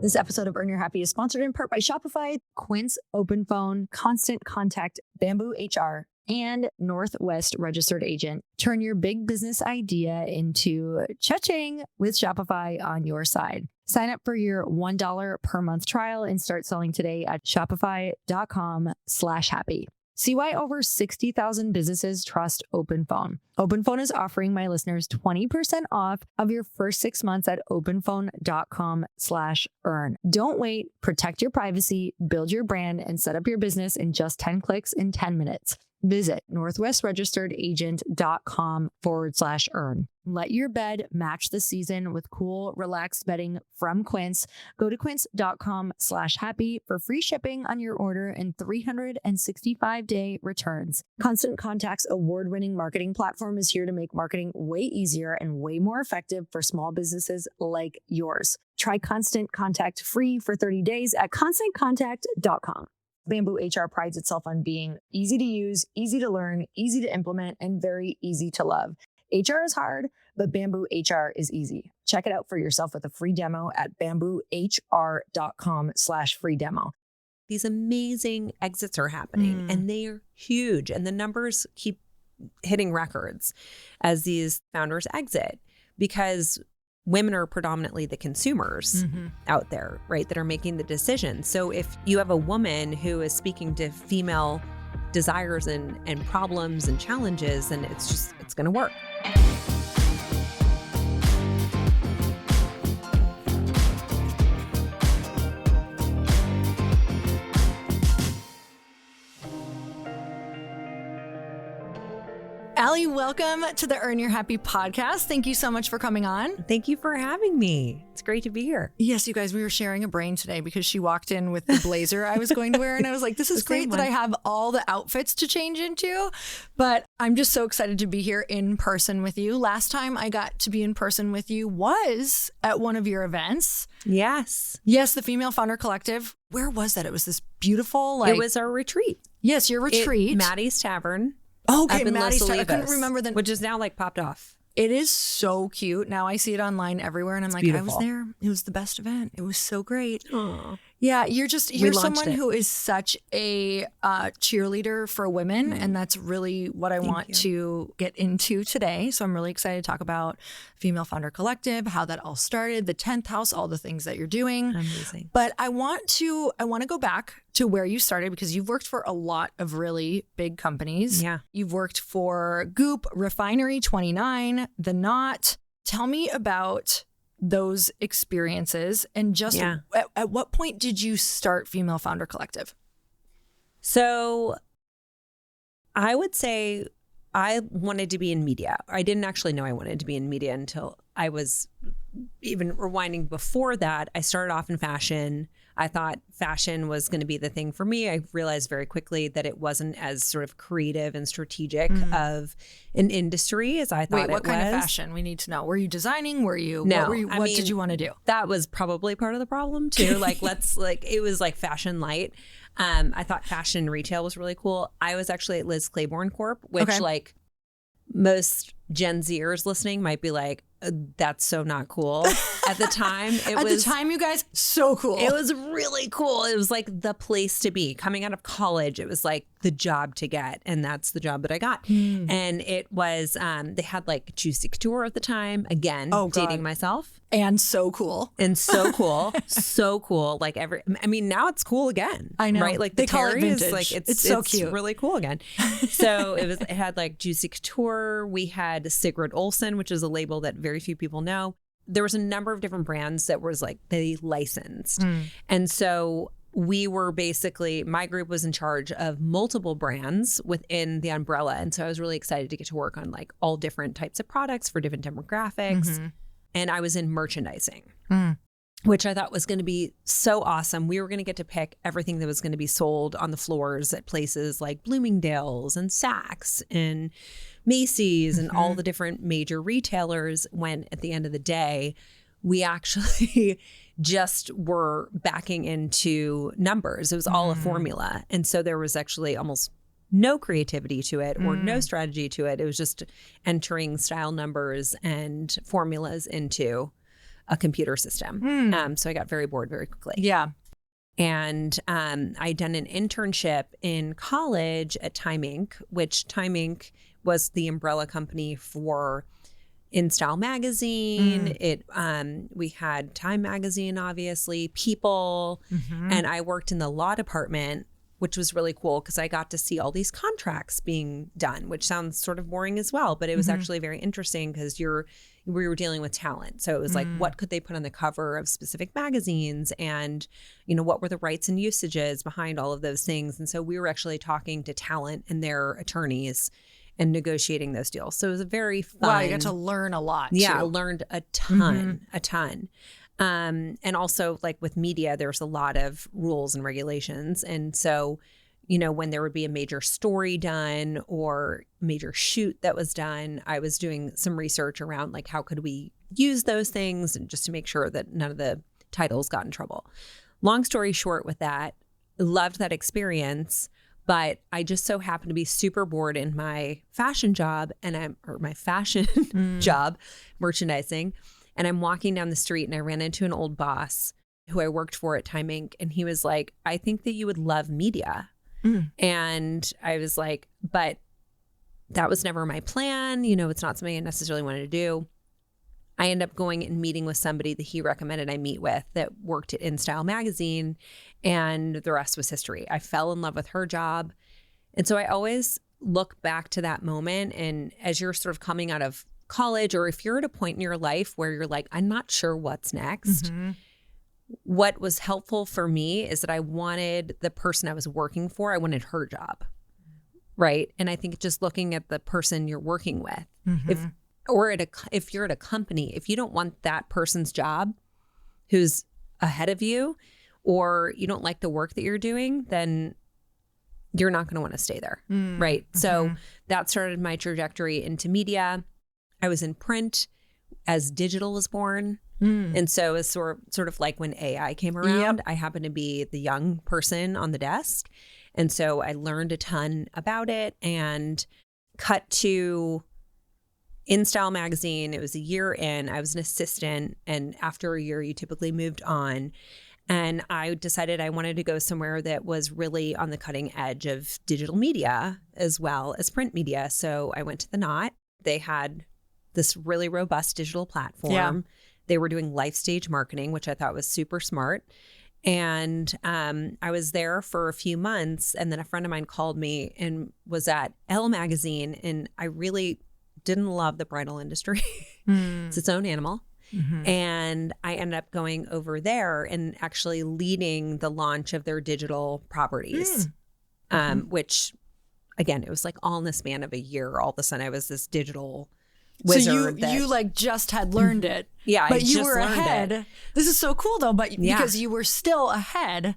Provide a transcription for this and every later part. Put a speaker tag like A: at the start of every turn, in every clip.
A: This episode of Earn Your Happy is sponsored in part by Shopify, Quince Open Phone, Constant Contact, Bamboo HR, and Northwest Registered Agent. Turn your big business idea into cha-ching with Shopify on your side. Sign up for your $1 per month trial and start selling today at shopify.com/happy. See why over 60,000 businesses trust OpenPhone. OpenPhone is offering my listeners 20% off of your first 6 months at openphone.com/earn. Don't wait. Protect your privacy, build your brand, and set up your business in just 10 clicks in 10 minutes. Visit northwestregisteredagent.com/earn. Let your bed match the season with cool, relaxed bedding from Quince. Go to quince.com/happy for free shipping on your order and 365-day returns. Constant Contact's award-winning marketing platform is here to make marketing way easier and way more effective for small businesses like yours. Try Constant Contact free for 30 days at constantcontact.com. Bamboo HR prides itself on being easy to use, easy to learn, easy to implement, and very easy to love. HR is hard, but Bamboo HR is easy. Check it out for yourself with a free demo at bamboohr.com/free demo.
B: These amazing exits are happening and they are huge. And the numbers keep hitting records as these founders exit because women are predominantly the consumers out there, right, that are making the decisions. So if you have a woman who is speaking to female desires and problems and challenges, then it's going to work.
A: Allie, welcome to the Earn Your Happy podcast. Thank you so much for coming on.
B: Thank you for having me. It's great to be here.
A: Yes, you guys, we were sharing a brain today because she walked in with the blazer I was going to wear. And I was like, this is great that I have all the outfits to change into. But I'm just so excited to be here in person with you. Last time I got to be in person with you was at one of your events.
B: Yes.
A: Yes, the Female Founder Collective. Where was that? It was this beautiful,
B: it was our retreat.
A: Yes, your retreat.
B: Maddie's Tavern.
A: Okay, Maddie's Tavern. I couldn't remember the...
B: Which is now like popped off.
A: It is so cute. Now I see it online everywhere and I'm like, beautiful. I was there. It was the best event. It was so great. Aww. Yeah, you're someone who is such a cheerleader for women. And that's really what I want to get into today. So I'm really excited to talk about Female Founder Collective, how that all started, the 10th house, all the things that you're doing.
B: Amazing.
A: But I want to go back to where you started because you've worked for a lot of really big companies.
B: Yeah.
A: You've worked for Goop, Refinery 29, The Knot. Tell me about those experiences and just at what point did you start Female Founder Collective?
B: So I would say I wanted to be in media. I didn't actually know I wanted to be in media until I was even rewinding before that. I started off in fashion. I thought fashion was going to be the thing for me. I realized very quickly that it wasn't as sort of creative and strategic of an industry as I thought it was. Wait,
A: what kind of fashion? We need to know. Were you designing? What did you want to do?
B: That was probably part of the problem too. It was like fashion light. I thought fashion retail was really cool. I was actually at Liz Claiborne Corp, which most Gen Zers listening might be like, that's so not cool. At the time,
A: the time, you guys, so cool.
B: It was really cool. It was like the place to be. Coming out of college, it was like the job to get. And that's the job that I got. And it was, they had like Juicy Couture at the time. Again, dating myself.
A: And so cool.
B: So cool. Like now it's cool again.
A: I know.
B: Right? Like
A: they call it vintage.
B: Is like, it's so cute. It's really cool again. So it had like Juicy Couture. We had Sigrid Olsen, which is a label that very few people know. There was a number of different brands that was like they licensed. And so we were basically, my group was in charge of multiple brands within the umbrella. And so I was really excited to get to work on like all different types of products for different demographics. And I was in merchandising, which I thought was going to be so awesome. We were going to get to pick everything that was going to be sold on the floors at places like Bloomingdale's and Saks and Macy's and all the different major retailers, when at the end of the day, we actually just were backing into numbers. It was all a formula. And so there was actually almost no creativity to it or no strategy to it. It was just entering style numbers and formulas into a computer system. So I got very bored very quickly.
A: Yeah.
B: And I'd done an internship in college at Time Inc., which Time Inc. was the umbrella company for InStyle magazine. We had Time magazine, obviously, People, and I worked in the law department, which was really cool because I got to see all these contracts being done, which sounds sort of boring as well, but it was actually very interesting because we were dealing with talent. So it was like, what could they put on the cover of specific magazines, and what were the rights and usages behind all of those things. And so we were actually talking to talent and their attorneys and negotiating those deals. So it was a very fun.
A: Wow, you got to learn a lot.
B: Yeah, I
A: too.
B: learned a ton. And also, like with media, there's a lot of rules and regulations. And so, when there would be a major story done or major shoot that was done, I was doing some research around like how could we use those things, and just to make sure that none of the titles got in trouble. Long story short with that, loved that experience. But I just so happened to be super bored in my fashion job my fashion job, merchandising. And I'm walking down the street and I ran into an old boss who I worked for at Time Inc. And he was like, I think that you would love media. And I was like, but that was never my plan. It's not something I necessarily wanted to do. I ended up going and meeting with somebody that he recommended I meet with that worked at InStyle magazine, and the rest was history. I fell in love with her job. And so I always look back to that moment, and as you're sort of coming out of college, or if you're at a point in your life where you're like, I'm not sure what's next, what was helpful for me is that I wanted the person I was working for, I wanted her job, right? And I think just looking at the person you're working with, if you're at a company, if you don't want that person's job who's ahead of you, or you don't like the work that you're doing, then you're not going to want to stay there, right? So that started my trajectory into media. I was in print as digital was born. And so it's sort of like when AI came around, I happened to be the young person on the desk. And so I learned a ton about it, and cut to InStyle magazine. It was a year in. I was an assistant, and after a year, you typically moved on. And I decided I wanted to go somewhere that was really on the cutting edge of digital media as well as print media. So I went to the Knot. They had this really robust digital platform. Yeah. They were doing life stage marketing, which I thought was super smart. And I was there for a few months, and then a friend of mine called me and was at Elle magazine, and I really didn't love the bridal industry. It's its own animal. And I ended up going over there and actually leading the launch of their digital properties, which, again, it was like all in the span of a year. All of a sudden, I was this digital wizard.
A: So you like just had learned it.
B: Yeah,
A: but you were ahead. This is so cool though, but because you were still ahead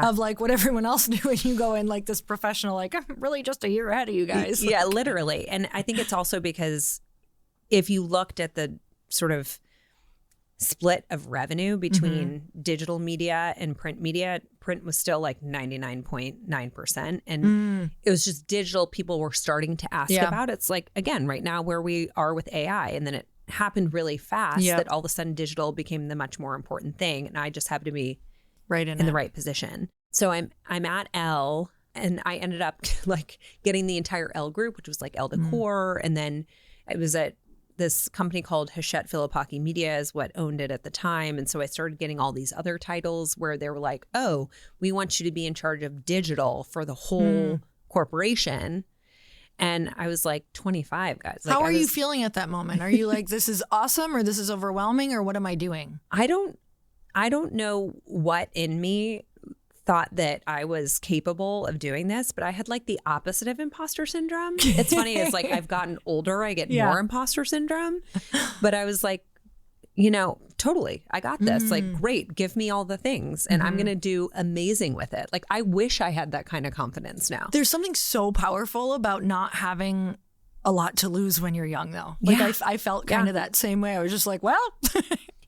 A: of like what everyone else knew, and you go in like this professional, like I'm really just a year ahead of you guys.
B: Yeah, literally. And I think it's also because if you looked at the sort of split of revenue between digital media and print media, print was still like 99.9%. And it was just digital people were starting to ask about. It's like, again, right now where we are with AI, and then it happened really fast that all of a sudden digital became the much more important thing. And I just happened to be
A: right in
B: the right position. So I'm at Elle, and I ended up like getting the entire Elle group, which was like Elle Decor. And then it was at this company called Hachette Philippaki Media is what owned it at the time. And so I started getting all these other titles where they were like, oh, we want you to be in charge of digital for the whole corporation. And I was like 25, guys. Like,
A: how are you feeling at that moment? Are you like, this is awesome, or this is overwhelming, or what am I doing?
B: I don't know what in me thought that I was capable of doing this, but I had like the opposite of imposter syndrome. It's funny, it's like I've gotten older, I get more imposter syndrome, but I was like, totally, I got this. Like, great, give me all the things and I'm going to do amazing with it. Like, I wish I had that kind of confidence now.
A: There's something so powerful about not having a lot to lose when you're young though. Like I felt kind of that same way. I was just like, well,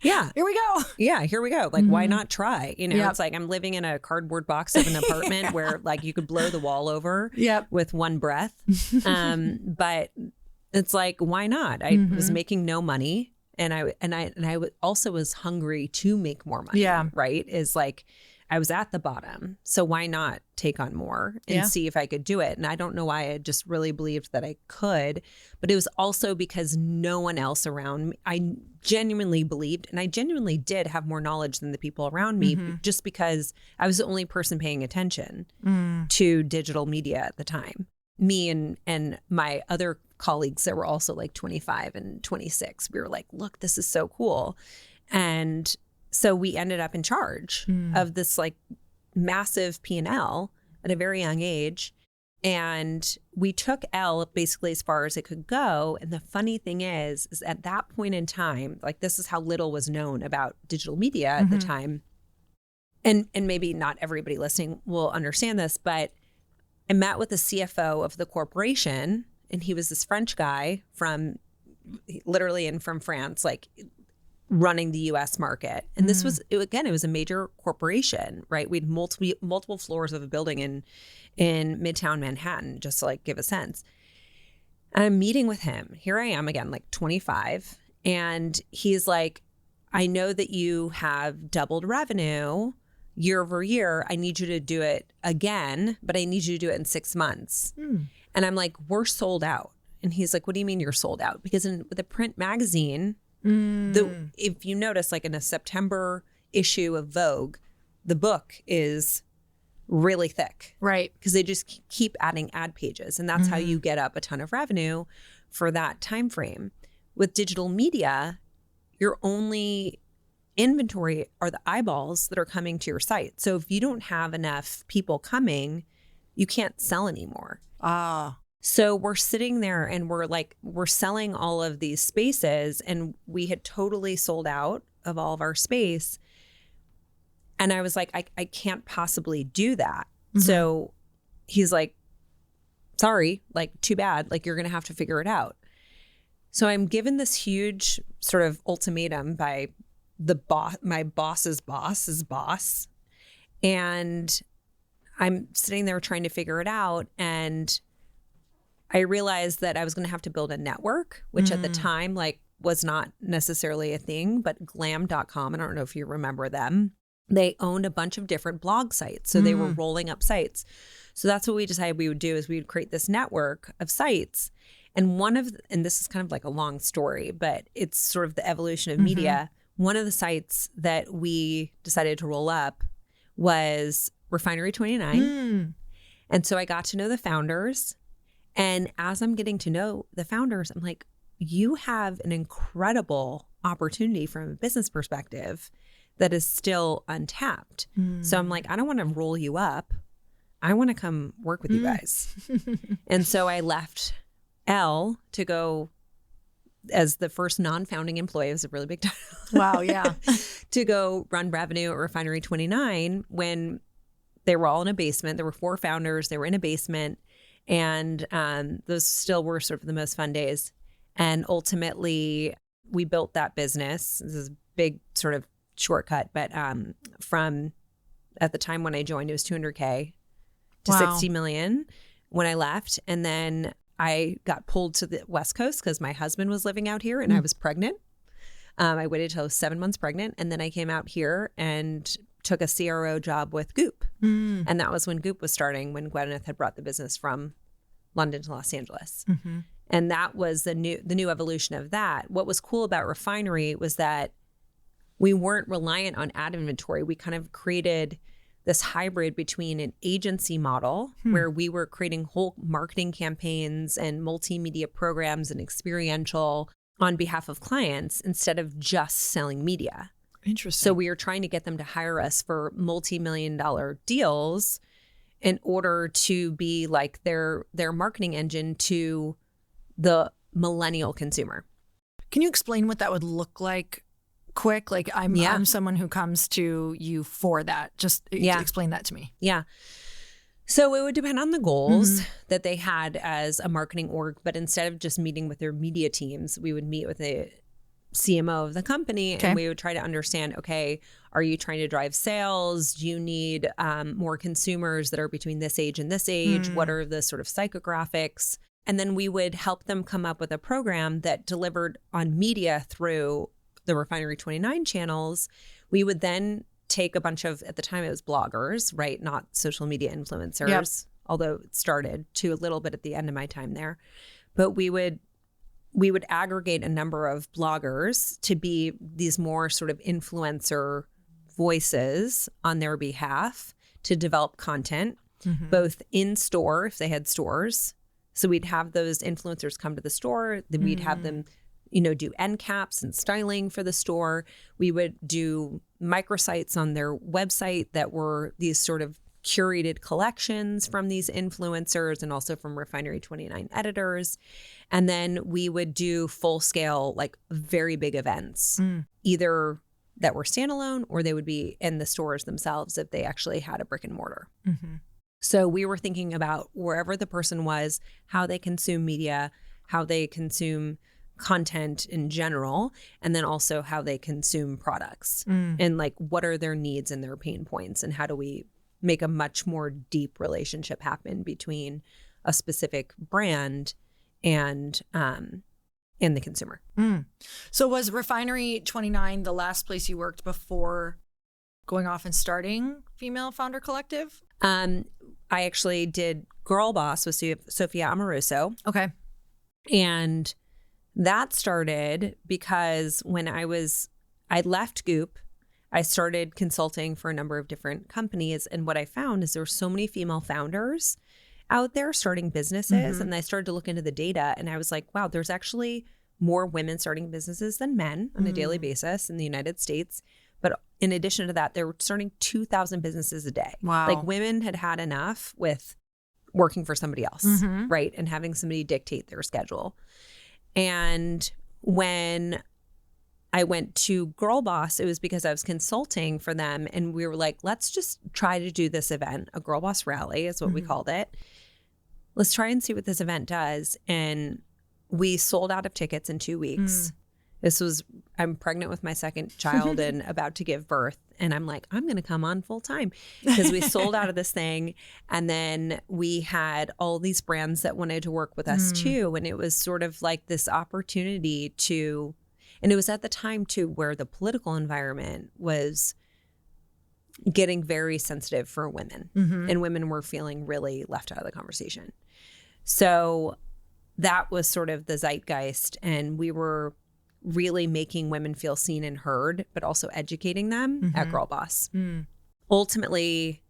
A: here we go.
B: Yeah, here we go. Like, why not try? It's like I'm living in a cardboard box of an apartment where like you could blow the wall over with one breath. But it's like, why not? I was making no money. And I also was hungry to make more money.
A: Yeah.
B: Right. Is like, I was at the bottom. So why not take on more and see if I could do it? And I don't know why I just really believed that I could, but it was also because no one else around me, I genuinely believed, and I genuinely did have more knowledge than the people around me, just because I was the only person paying attention to digital media at the time. Me and my other colleagues that were also like 25 and 26, we were like, look, this is so cool. And so we ended up in charge of this like massive P&L at a very young age. And we took L basically as far as it could go. And the funny thing is at that point in time, like this is how little was known about digital media at the time. And maybe not everybody listening will understand this, but I met with the CFO of the corporation, and he was this French guy from France, like running the US market. And this was, it was a major corporation, right? We had multiple floors of a building in Midtown Manhattan, just to like give a sense. And I'm meeting with him. Here I am again, like 25. And he's like, I know that you have doubled revenue year over year. I need you to do it again, but I need you to do it in 6 months. And I'm like, we're sold out. And he's like, what do you mean you're sold out? Because with a print magazine, if you notice, like in a September issue of Vogue, the book is really thick,
A: right?
B: Because they just keep adding ad pages, and that's how you get up a ton of revenue for that time frame. With digital media, your only inventory are the eyeballs that are coming to your site. So if you don't have enough people coming, you can't sell anymore. So we're sitting there and we're selling all of these spaces, and we had totally sold out of all of our space. And I was like, I can't possibly do that. So he's like, sorry, like too bad, like you're going to have to figure it out. So I'm given this huge sort of ultimatum by my boss's boss's boss. And I'm sitting there trying to figure it out. And I realized that I was going to have to build a network, which at the time, like, was not necessarily a thing, but glam.com, I don't know if you remember them. They owned a bunch of different blog sites. So they were rolling up sites. So that's what we decided we would do, is we would create this network of sites. And and this is kind of like a long story, but it's sort of the evolution of media. One of the sites that we decided to roll up was Refinery 29. And so I got to know the founders. And as I'm getting to know the founders, I'm like, you have an incredible opportunity from a business perspective that is still untapped. So I'm like, I don't want to roll you up. I want to come work with you guys. And so I left L to go as the first non-founding employee. It was a really big title.
A: Wow, yeah.
B: To go run revenue at Refinery 29 when they were all in a basement. There were 4 founders. They were in a basement. And those still were sort of the most fun days. And ultimately, we built that business. This is a big sort of shortcut, but from at the time when I joined, it was 200K to 60 million when I left. And then I got pulled to the West Coast because my husband was living out here and I was pregnant. I waited till I was 7 months pregnant. And then I came out here and took a CRO job with Goop. And that was when Goop was starting, when Gwyneth had brought the business from London to Los Angeles. And that was the new evolution of that. What was cool about Refinery was that we weren't reliant on ad inventory. We kind of created this hybrid between an agency model where we were creating whole marketing campaigns and multimedia programs and experiential on behalf of clients instead of just selling media.
A: Interesting.
B: So we were trying to get them to hire us for multi-million-dollar deals in order to be like their marketing engine to the millennial consumer.
A: Can you explain what that would look like quick? Like I'm someone who comes to you for that. Just explain that to me.
B: Yeah. So it would depend on the goals that they had as a marketing org, but instead of just meeting with their media teams, we would meet with the CMO of the company and we would try to understand, okay, are you trying to drive sales? Do you need more consumers that are between this age and this age? What are the sort of psychographics? And then we would help them come up with a program that delivered on media through the Refinery 29 channels. We would then take a bunch of, at the time it was bloggers, right? Not social media influencers, although it started to a little bit at the end of my time there. But we would aggregate a number of bloggers to be these more sort of influencer voices on their behalf to develop content, both in store if they had stores. So we'd have those influencers come to the store, then we'd have them, do end caps and styling for the store. We would do microsites on their website that were these sort of curated collections from these influencers and also from Refinery 29 editors. And then we would do full scale, like very big events, either that were standalone or they would be in the stores themselves if they actually had a brick and mortar. So we were thinking about wherever the person was, how they consume media, how they consume content in general, and then also how they consume products and like what are their needs and their pain points, and how do we make a much more deep relationship happen between a specific brand and the consumer.
C: So was Refinery 29 the last place you worked before going off and starting Female Founder Collective?
B: I actually did Girl Boss with Sophia Amoruso.
C: Okay.
B: And that started because when I left Goop, I started consulting for a number of different companies. And what I found is there were so many female founders out there starting businesses. And I started to look into the data and I was like, wow, there's actually more women starting businesses than men on a daily basis in the United States. But in addition to that, they were starting 2,000 businesses a day.
C: Wow.
B: Like women had enough with working for somebody else, right? And having somebody dictate their schedule. And when I went to Girl Boss, it was because I was consulting for them. And we were like, let's just try to do this event. A Girl Boss rally is what we called it. Let's try and see what this event does. And we sold out of tickets in 2 weeks. I'm pregnant with my second child and about to give birth. And I'm like, I'm going to come on full time because we sold out of this thing. And then we had all these brands that wanted to work with us too. And it was sort of like this opportunity and it was at the time too where the political environment was getting very sensitive for women and women were feeling really left out of the conversation. So that was sort of the zeitgeist, and we were really making women feel seen and heard, but also educating them at Girl Boss. Ultimately,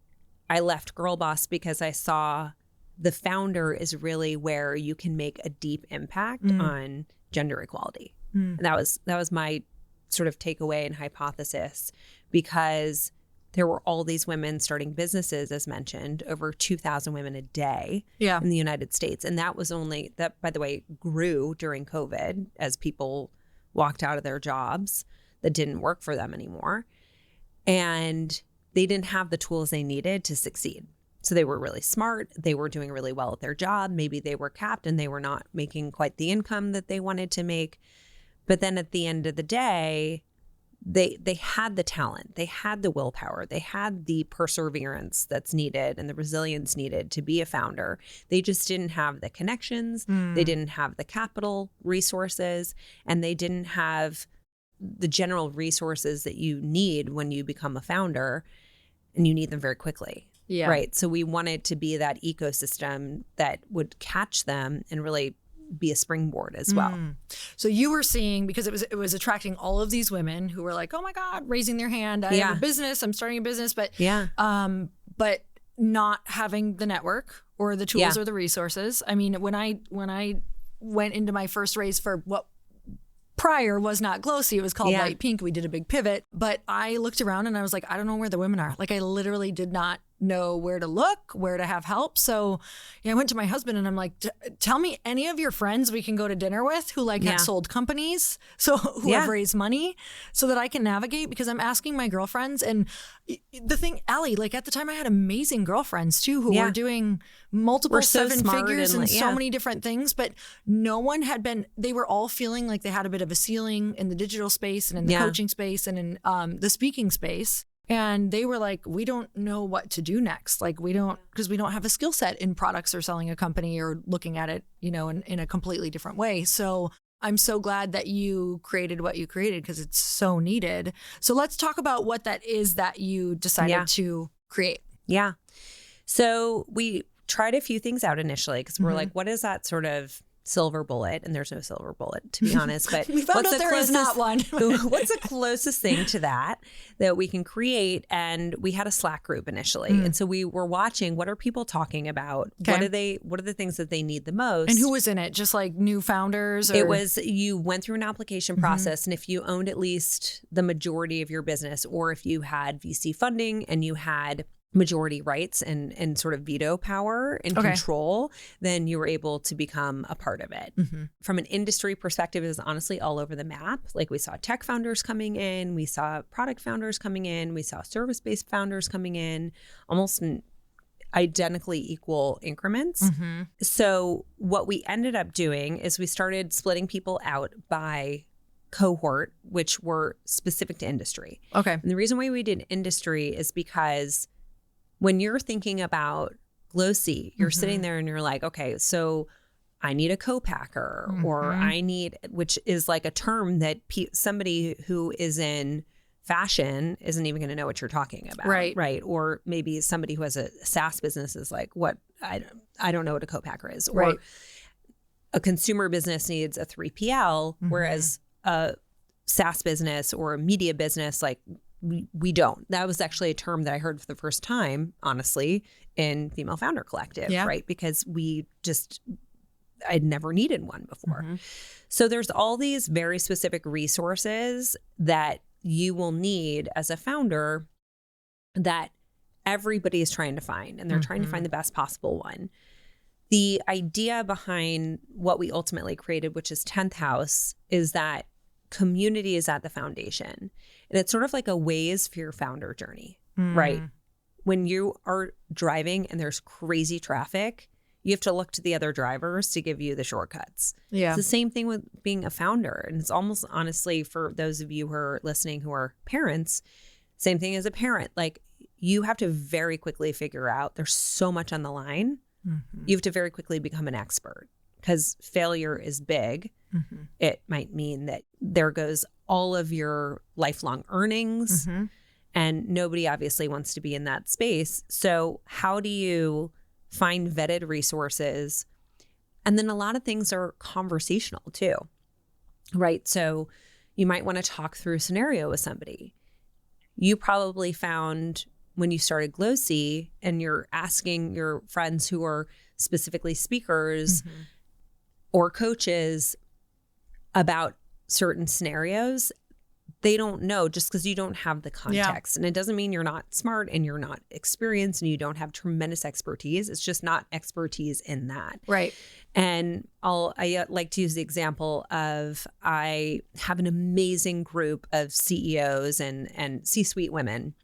B: I left Girl Boss because I saw the founder is really where you can make a deep impact on gender equality. And that was my sort of takeaway and hypothesis, because there were all these women starting businesses, as mentioned, over 2,000 women a day in the United States. And that, by the way, grew during COVID as people walked out of their jobs that didn't work for them anymore. And they didn't have the tools they needed to succeed. So they were really smart. They were doing really well at their job. Maybe they were capped and they were not making quite the income that they wanted to make. But then at the end of the day, they had the talent, they had the willpower, they had the perseverance that's needed and the resilience needed to be a founder. They just didn't have the connections, they didn't have the capital resources, and they didn't have the general resources that you need when you become a founder, and you need them very quickly. Right. So we wanted to be that ecosystem that would catch them and really be a springboard as well.
C: So you were seeing, because it was attracting all of these women who were like, oh my God, raising their hand. I have a business. I'm starting a business. But but not having the network or the tools or the resources. I mean, when I went into my first raise for what prior was not Glossy, it was called Light Pink. We did a big pivot, but I looked around and I was like, I don't know where the women are. Like, I literally did not know where to look, where to have help. So I went to my husband and I'm like, tell me any of your friends we can go to dinner with who have sold companies, so who have raised money, so that I can navigate, because I'm asking my girlfriends. And the thing, Allie, like at the time I had amazing girlfriends too who were doing multiple seven figures and so many different things, but no one had been, they were all feeling like they had a bit of a ceiling in the digital space and in the coaching space and in the speaking space. And they were like, we don't know what to do next. Like because we don't have a skill set in products or selling a company or looking at it, in a completely different way. So I'm so glad that you created what you created because it's so needed. So let's talk about what that is that you decided to create.
B: Yeah. So we tried a few things out initially because we're like, what is that sort of silver bullet? And there's no silver bullet, to be honest. But
C: we found out there is not one.
B: What's the closest thing to that we can create? And we had a Slack group initially. And so we were watching, what are people talking about?
C: Okay.
B: What are the things that they need the most?
C: And who was in it? Just like new founders? Or?
B: It was, you went through an application process. And if you owned at least the majority of your business, or if you had VC funding and you had majority rights and sort of veto power and control, then you were able to become a part of it. From an industry perspective, it was honestly all over the map. Like we saw tech founders coming in, we saw product founders coming in, we saw service-based founders coming in, almost in identically equal increments. So what we ended up doing is we started splitting people out by cohort, which were specific to industry.
C: Okay.
B: And the reason why we did industry is because when you're thinking about Glossy, you're sitting there and you're like, okay, so I need a co-packer or I need, which is like a term that somebody who is in fashion isn't even going to know what you're talking about. Right. Or maybe somebody who has a SaaS business is like, what? I don't know what a co-packer is. Or a consumer business needs a 3PL, whereas a SaaS business or a media business, like, we don't. That was actually a term that I heard for the first time, honestly, in Female Founder Collective, right? Because I'd never needed one before. So there's all these very specific resources that you will need as a founder that everybody is trying to find, and they're trying to find the best possible one. The idea behind what we ultimately created, which is 10th House, is that community is at the foundation. And it's sort of like a Waze for your founder journey, right? When you are driving and there's crazy traffic, you have to look to the other drivers to give you the shortcuts.
C: Yeah.
B: It's the same thing with being a founder. And it's almost, honestly, for those of you who are listening who are parents, same thing as a parent. Like, you have to very quickly figure out, there's so much on the line. You have to very quickly become an expert because failure is big. It might mean that there goes all of your lifelong earnings, and nobody obviously wants to be in that space. So how do you find vetted resources? And then a lot of things are conversational too, right? So you might want to talk through a scenario with somebody. You probably found when you started Glossy and you're asking your friends who are specifically speakers or coaches about certain scenarios, they don't know just because you don't have the context. And it doesn't mean you're not smart and you're not experienced and you don't have tremendous expertise. It's just not expertise in that.
C: Right.
B: And I like to use the example of, I have an amazing group of CEOs and C-suite women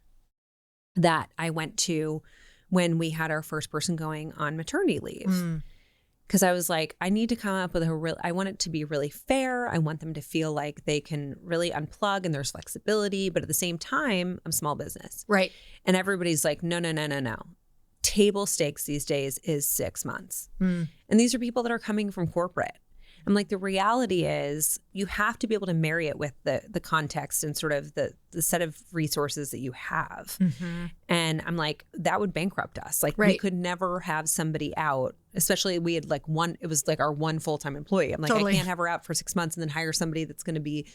B: that I went to when we had our first person going on maternity leave. Because I was like, I need to come up with I want it to be really fair. I want them to feel like they can really unplug and there's flexibility. But at the same time, I'm small business.
C: Right.
B: And everybody's like, no. Table stakes these days is 6 months. And these are people that are coming from corporate. I'm like, the reality is you have to be able to marry it with the context and sort of the set of resources that you have. And I'm like, that would bankrupt us. Like, we could never have somebody out, especially we had like one, it was like our one full-time employee. I'm like, I can't have her out for 6 months and then hire somebody that's going to be,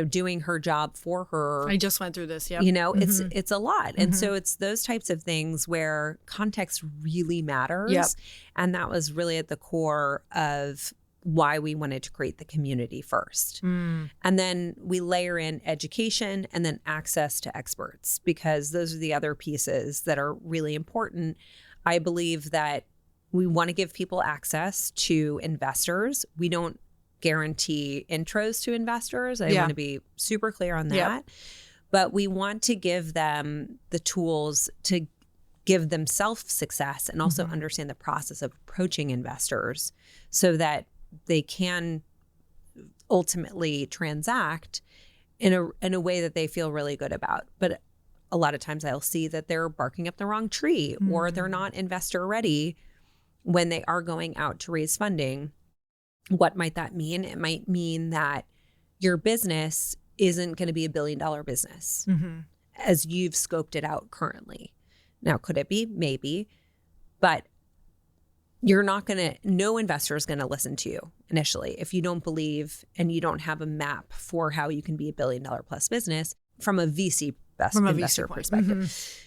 B: doing her job for her.
C: I just went through this. Yeah.
B: It's a lot. And so it's those types of things where context really matters. And that was really at the core of why we wanted to create the community first. And then we layer in education and then access to experts, because those are the other pieces that are really important. I believe that we want to give people access to investors. We don't guarantee intros to investors. I want to be super clear on that. But we want to give them the tools to give themselves success and also understand the process of approaching investors so that they can ultimately transact in a way that they feel really good about. But a lot of times I'll see that they're barking up the wrong tree or they're not investor ready when they are going out to raise funding. What might that mean? It might mean that your business isn't going to be $1 billion business as you've scoped it out currently. Now, could it be? Maybe. But no investor is going to listen to you initially if you don't believe and you don't have a map for how you can be $1 billion plus business from a VC investor perspective.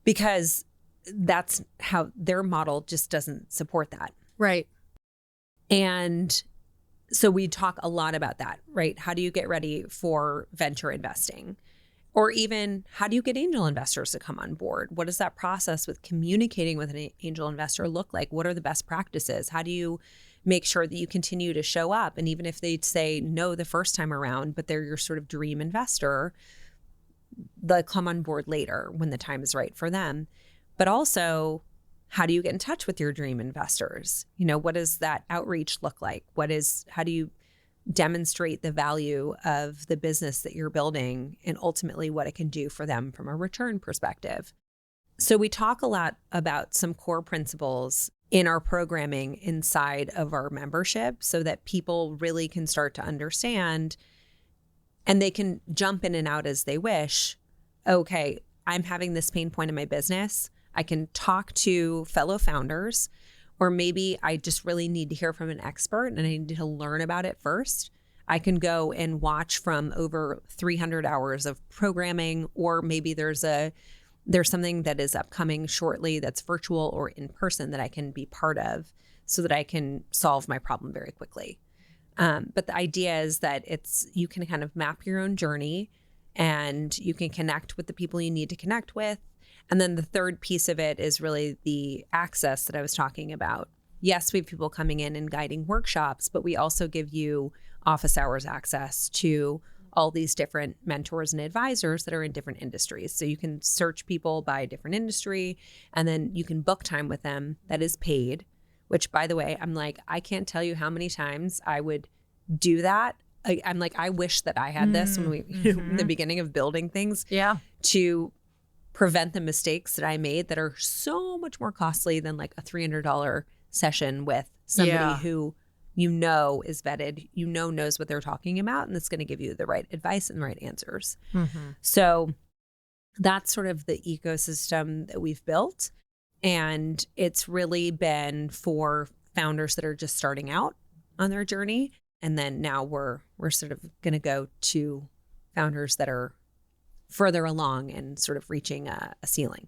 B: Because that's how their model just doesn't support that.
C: Right.
B: And so we talk a lot about that, right? How do you get ready for venture investing? Or even how do you get angel investors to come on board? What does that process with communicating with an angel investor look like? What are the best practices? How do you make sure that you continue to show up? And even if they say no the first time around, but they're your sort of dream investor, they'll come on board later when the time is right for them. But also, how do you get in touch with your dream investors? What does that outreach look like? How do you demonstrate the value of the business that you're building and ultimately what it can do for them from a return perspective? So we talk a lot about some core principles in our programming inside of our membership so that people really can start to understand and they can jump in and out as they wish. Okay, I'm having this pain point in my business. I can talk to fellow founders, or maybe I just really need to hear from an expert and I need to learn about it first. I can go and watch from over 300 hours of programming, or maybe there's something that is upcoming shortly that's virtual or in person that I can be part of so that I can solve my problem very quickly. But the idea is that you can kind of map your own journey and you can connect with the people you need to connect with. And then the third piece of it is really the access that I was talking about. Yes, we have people coming in and guiding workshops, but we also give you office hours access to all these different mentors and advisors that are in different industries. So you can search people by different industry, and then you can book time with them that is paid, which, by the way, I'm like, I can't tell you how many times I would do that. I'm like, I wish that I had this when in the beginning of building things to prevent the mistakes that I made that are so much more costly than like a $300 session with somebody who is vetted, knows what they're talking about, and that's going to give you the right advice and the right answers. So that's sort of the ecosystem that we've built. And it's really been for founders that are just starting out on their journey. And then now we're sort of going to go to founders that are further along and sort of reaching a ceiling.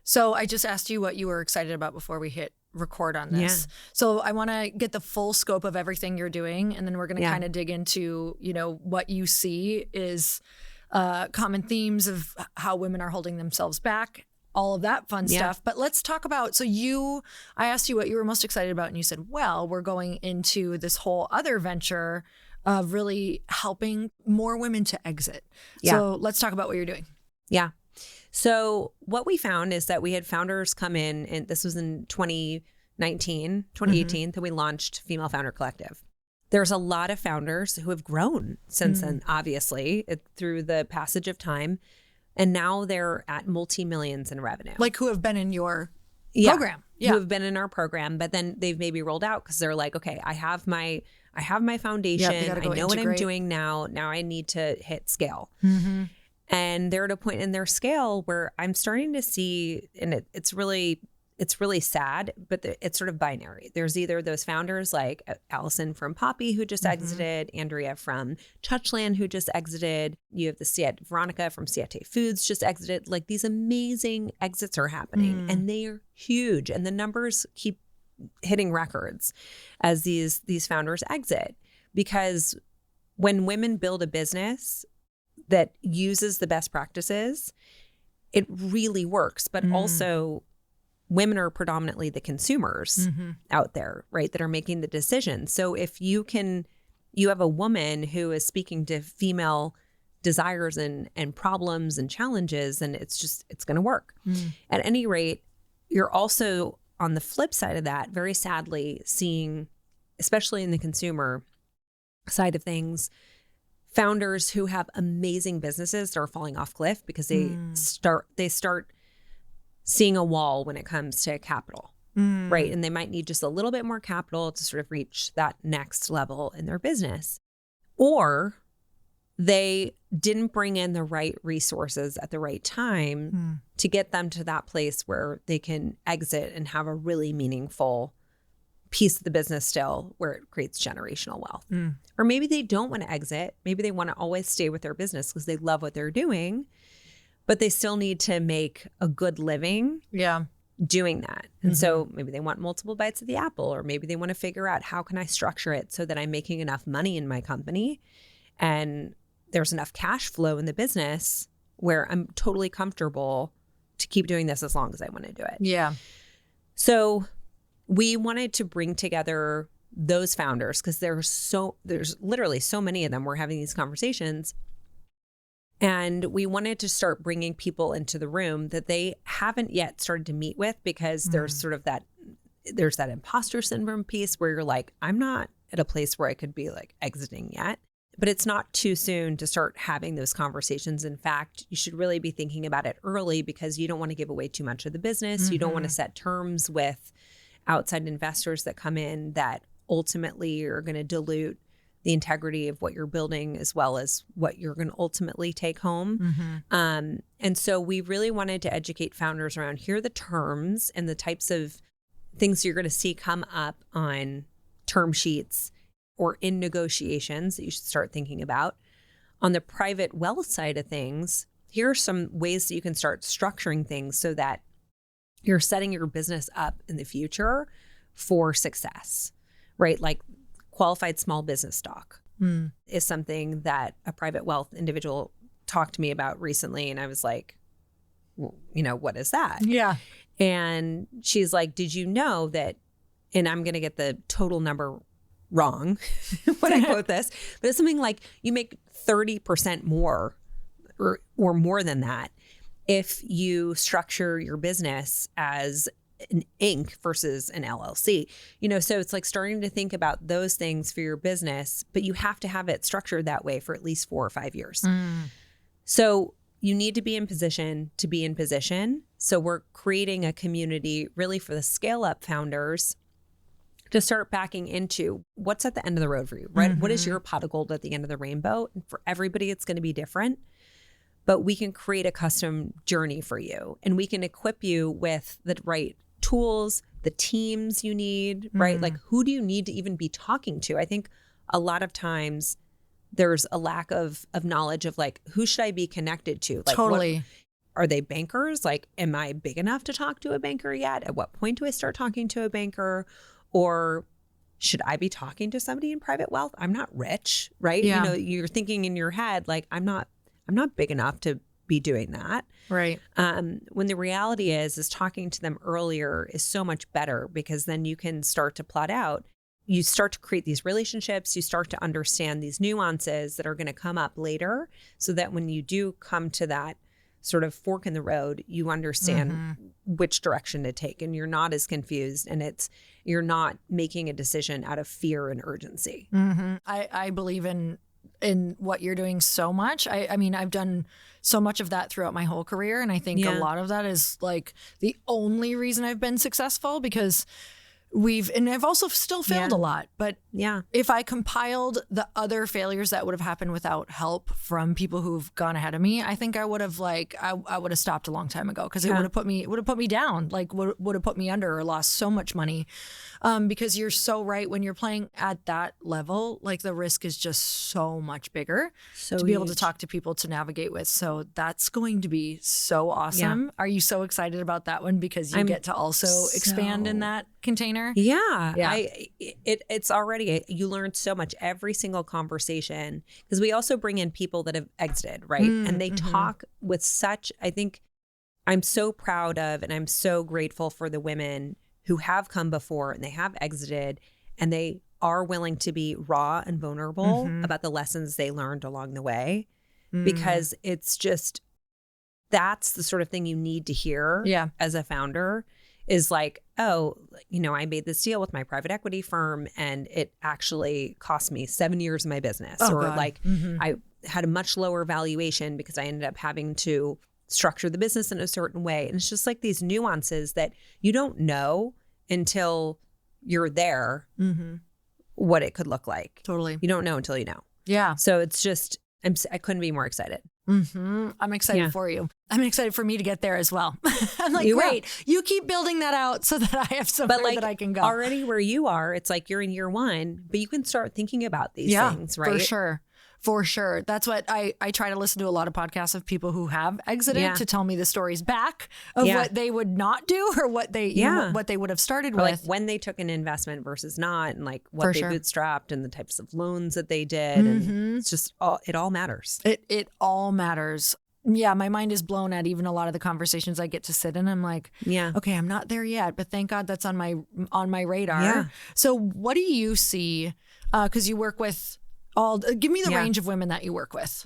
C: So I just asked you what you were excited about before we hit record on this. So I want to get the full scope of everything you're doing. And then we're going to kind of dig into, what you see is common themes of how women are holding themselves back, all of that fun stuff. But let's talk about, I asked you what you were most excited about, and you said, well, we're going into this whole other venture of really helping more women to exit. So let's talk about what you're doing.
B: Yeah. So what we found is that we had founders come in, and this was in 2018, that we launched Female Founder Collective. There's a lot of founders who have grown since then, obviously, through the passage of time. And now they're at multi-millions in revenue.
C: Like who have been in your program.
B: Who have been in our program, but then they've maybe rolled out because they're like, okay, I have my foundation. I know what I'm doing now. Now I need to hit scale. And they're at a point in their scale where I'm starting to see, and it's really sad, but it's sort of binary. There's either those founders like Alison from Poppy, who just exited, Andrea from Touchland, who just exited. You have Veronica from Siete Foods just exited. Like, these amazing exits are happening, and they are huge. And the numbers keep hitting records as these founders exit, because when women build a business that uses the best practices, it really works. But also, women are predominantly the consumers out there, right, that are making the decisions. So if you have a woman who is speaking to female desires and problems and challenges, and it's going to work. At any rate, you're also, on the flip side of that, very sadly seeing, especially in the consumer side of things, founders who have amazing businesses that are falling off cliff because they start seeing a wall when it comes to capital, right? And they might need just a little bit more capital to sort of reach that next level in their business. Or they didn't bring in the right resources at the right time to get them to that place where they can exit and have a really meaningful piece of the business still where it creates generational wealth. Or maybe they don't want to exit. Maybe they want to always stay with their business because they love what they're doing, but they still need to make a good living doing that. And so maybe they want multiple bites of the apple, or maybe they want to figure out, how can I structure it so that I'm making enough money in my company and there's enough cash flow in the business where I'm totally comfortable to keep doing this as long as I want to do it.
C: Yeah.
B: So we wanted to bring together those founders because there's literally so many of them. We're having these conversations, and we wanted to start bringing people into the room that they haven't yet started to meet with, because there's sort of there's that imposter syndrome piece where you're like, I'm not at a place where I could be like exiting yet. But it's not too soon to start having those conversations. In fact, you should really be thinking about it early, because you don't want to give away too much of the business. You don't want to set terms with outside investors that come in that ultimately are going to dilute the integrity of what you're building as well as what you're going to ultimately take home. And so we really wanted to educate founders around, here are the terms and the types of things you're going to see come up on term sheets or in negotiations that you should start thinking about. On the private wealth side of things, here are some ways that you can start structuring things so that you're setting your business up in the future for success, right? Like qualified small business stock is something that a private wealth individual talked to me about recently. And I was like, well, what is that?
C: Yeah. And
B: she's like, did you know that, and I'm going to get the total number wrong when I quote this, but it's something like you make 30% more or more than that if you structure your business as an Inc. versus an LLC. So it's like starting to think about those things for your business, but you have to have it structured that way for at least 4 or 5 years. So you need to be in position to be in position. So we're creating a community really for the scale up founders to start backing into what's at the end of the road for you, right? What is your pot of gold at the end of the rainbow? And for everybody, it's going to be different, but we can create a custom journey for you, and we can equip you with the right tools, the teams you need, right? Like, who do you need to even be talking to? I think a lot of times there's a lack of knowledge of like, who should I be connected to? Like,
C: totally.
B: Are they bankers? Like, am I big enough to talk to a banker yet? At what point do I start talking to a banker? Or should I be talking to somebody in private wealth? I'm not rich, right?
C: Yeah.
B: You're thinking in your head, like, I'm not big enough to be doing that.
C: Right.
B: When the reality is talking to them earlier is so much better, because then you can start to plot out, you start to create these relationships, you start to understand these nuances that are going to come up later, so that when you do come to that sort of fork in the road, you understand which direction to take, and you're not as confused, and you're not making a decision out of fear and urgency.
C: I believe in what you're doing so much. I mean, I've done so much of that throughout my whole career, and I think a lot of that is like the only reason I've been successful, because I've also still failed a lot, but if I compiled the other failures that would have happened without help from people who've gone ahead of me, I think I would have I would have stopped a long time ago, because it would have put me down, like would have put me under, or lost so much money. Because you're so right, when you're playing at that level, like the risk is just so much bigger to be able to talk to people to navigate with. So that's going to be so awesome. Yeah. Are you so excited about that one, because you get to also expand in that container?
B: Yeah. It's already, you learn so much every single conversation, because we also bring in people that have exited, right? And they talk with such, I think I'm so proud of, and I'm so grateful for the women who have come before and they have exited, and they are willing to be raw and vulnerable about the lessons they learned along the way, because it's just, that's the sort of thing you need to hear as a founder, is like, oh, I made this deal with my private equity firm and it actually cost me 7 years of my business.
C: Oh,
B: or
C: God.
B: like I had a much lower valuation because I ended up having to structure the business in a certain way. And it's just like these nuances that you don't know until you're there, what it could look like.
C: Totally.
B: You don't know until you know.
C: Yeah.
B: So it's just, I couldn't be more excited.
C: I'm excited for you. I'm excited for me to get there as well. I'm like, great. You keep building that out so that I have somewhere that I can go.
B: Already where you are, it's like you're in year 1, but you can start thinking about these things, right?
C: For sure. For sure. That's what I try to listen to a lot of podcasts of people who have exited to tell me the stories back of what they would not do or what they what they would have started with.
B: Like when they took an investment versus not, and like what they bootstrapped and the types of loans that they did. And it's just it all matters.
C: It all matters. Yeah, my mind is blown at even a lot of the conversations I get to sit in. I'm like, okay, I'm not there yet, but thank God that's on my radar. Yeah. So what do you see? Because you work with give me the range of women that you work with.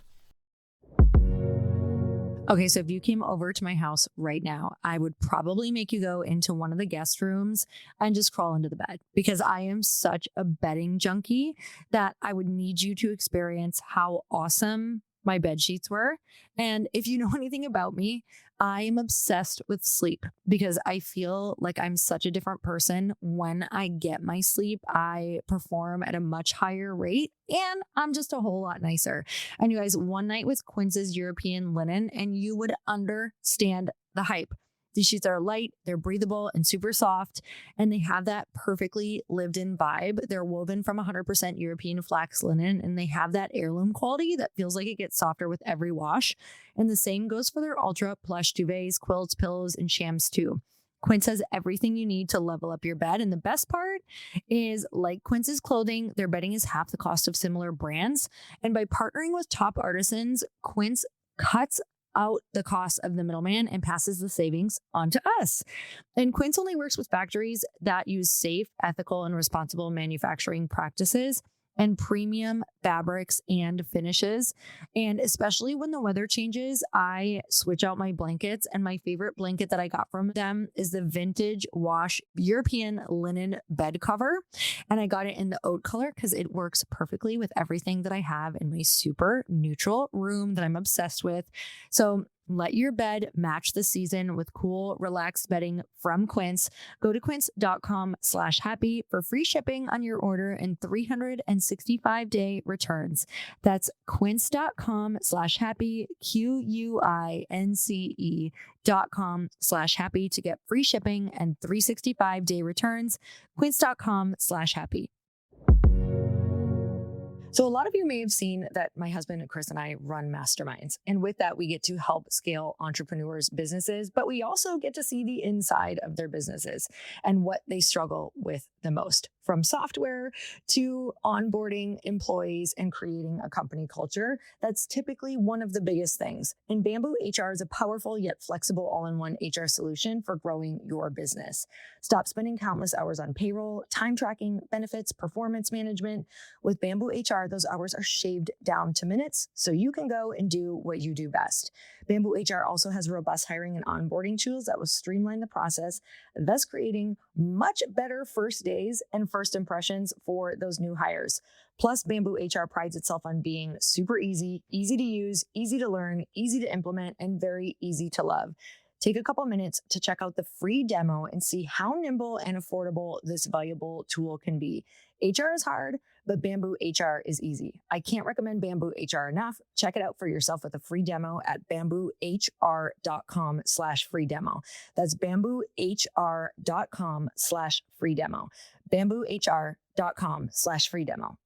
A: Okay, so if you came over to my house right now, I would probably make you go into one of the guest rooms and just crawl into the bed because I am such a bedding junkie that I would need you to experience how awesome my bed sheets were. And if you know anything about me, I am obsessed with sleep because I feel like I'm such a different person. When I get my sleep, I perform at a much higher rate and I'm just a whole lot nicer. And you guys, one night with Quince's European linen and you would understand the hype. These sheets are light, they're breathable and super soft, and they have that perfectly lived-in vibe. They're woven from 100% European flax linen, and they have that heirloom quality that feels like it gets softer with every wash. And the same goes for their ultra plush duvets, quilts, pillows, and shams too. Quince has everything you need to level up your bed. And the best part is, like Quince's clothing, their bedding is half the cost of similar brands. And by partnering with top artisans, Quince cuts out the cost of the middleman and passes the savings on to us. And Quince only works with factories that use safe, ethical, and responsible manufacturing practices and premium fabrics and finishes. And especially when the weather changes, I switch out my blankets. And my favorite blanket that I got from them is the vintage wash European linen bed cover. And I got it in the oat color because it works perfectly with everything that I have in my super neutral room that I'm obsessed with. So let your bed match the season with cool, relaxed bedding from Quince. Go to quince.com/happy for free shipping on your order and 365-day returns. That's quince.com/happy, QUINCE.com/happy to get free shipping and 365-day returns. Quince.com/happy. So a lot of you may have seen that my husband, Chris, and I run masterminds. And with that, we get to help scale entrepreneurs' businesses, but we also get to see the inside of their businesses and what they struggle with the most, from software to onboarding employees and creating a company culture. That's typically one of the biggest things. And Bamboo HR is a powerful yet flexible all-in-one HR solution for growing your business. Stop spending countless hours on payroll, time tracking, benefits, performance management. With Bamboo HR, those hours are shaved down to minutes so you can go and do what you do best. Bamboo HR also has robust hiring and onboarding tools that will streamline the process, thus creating much better first days and first impressions for those new hires. Plus, Bamboo HR prides itself on being super easy to use, easy to learn, easy to implement, and very easy to love. Take a couple minutes to check out the free demo and see how nimble and affordable this valuable tool can be. HR is hard, but Bamboo HR is easy. I can't recommend Bamboo HR enough. Check it out for yourself with a free demo at bamboohr.com/free demo. That's bamboohr.com/free demo. bamboohr.com/free demo.